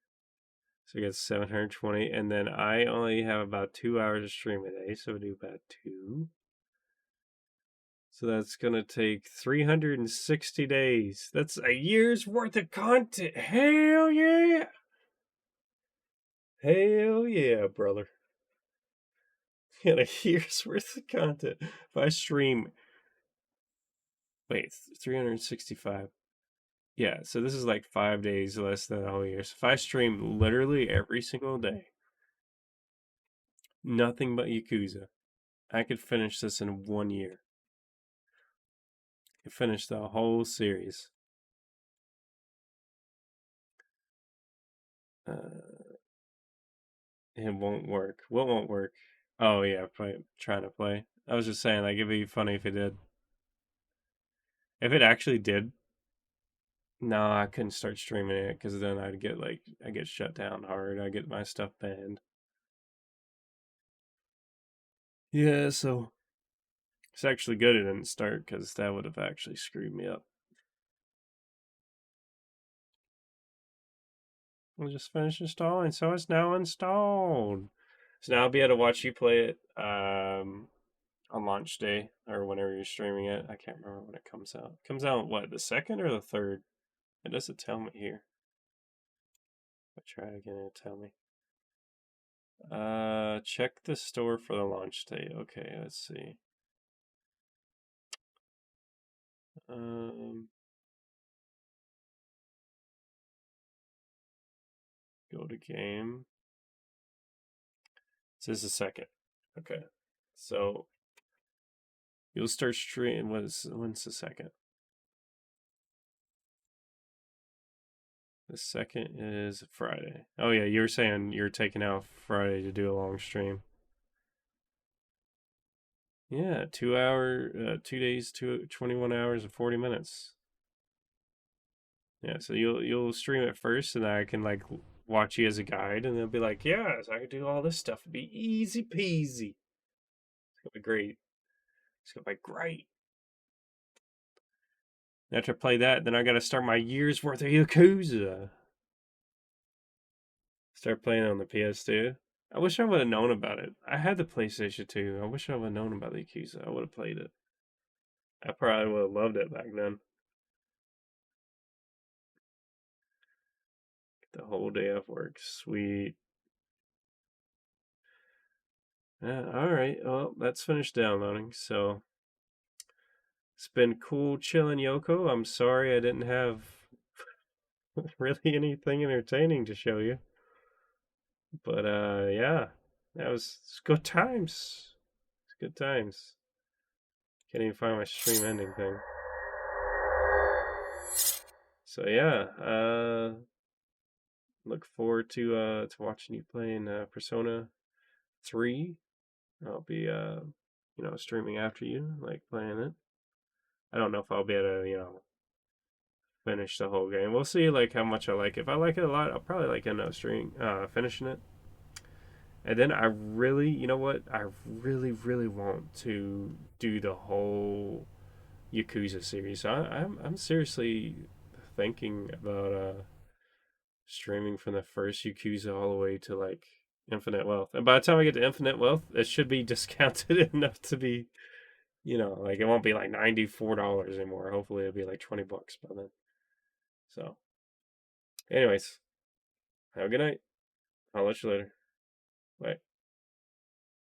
So we got 720, and then I only have about 2 hours of stream a day, so we do about 2. So that's gonna take 360 days. That's a year's worth of content. Hell yeah! Hell yeah, brother. Got a year's worth of content. If I stream... Wait, 365. Yeah, so this is like 5 days less than a whole year. So if I stream literally every single day, nothing but Yakuza, I could finish this in 1 year. I could finish the whole series. It won't work. What won't work? Oh yeah, trying to play. I was just saying, like, it'd be funny if it did. If it actually did, no, I couldn't start streaming it because then I get shut down hard. I get my stuff banned. Yeah, so it's actually good it didn't start because that would have actually screwed me up. We'll just finish installing, so it's now installed. So now I'll be able to watch you play it on launch day or whenever you're streaming it. I can't remember when it comes out. It comes out what, the 2nd or the 3rd? It doesn't tell me here. If I try again, it'll tell me. Check the store for the launch date. Okay, let's see. Go to game. It says the 2nd. Okay, so you'll start streaming. When's the 2nd? The 2nd is Friday. Oh yeah, you were saying you're taking out Friday to do a long stream. Yeah, 2 hour, 2 days, 21 hours and 40 minutes. Yeah, so you'll stream it first, and then I can like watch you as a guide, and they'll be like, yeah, so I can do all this stuff. It'll be easy peasy. It's gonna be great. It's gonna be great. After I play that, then I gotta start my year's worth of Yakuza. Start playing on the PS2. I wish I would have known about it. I had the PlayStation 2. I wish I would have known about the Yakuza. I would have played it. I probably would have loved it back then. Get the whole day off work. Sweet. Yeah, alright. Well, that's finished downloading, so it's been cool chilling, Yoko. I'm sorry I didn't have really anything entertaining to show you. But yeah. That was good times. It's good times. Can't even find my stream ending thing. So yeah, look forward to watching you playing Persona 3. I'll be you know, streaming after you, like playing it. I don't know if I'll be able to, you know, finish the whole game. We'll see like how much I like it. If I like it a lot, I'll probably like end up finishing it. And then I really, you know what? I really want to do the whole Yakuza series. So I'm seriously thinking about streaming from the first Yakuza all the way to like Infinite Wealth. And by the time I get to Infinite Wealth, it should be discounted enough to be, you know, like it won't be like $94 anymore. Hopefully it'll be like $20 by then. So anyways, have a good night. I'll let you later. Bye.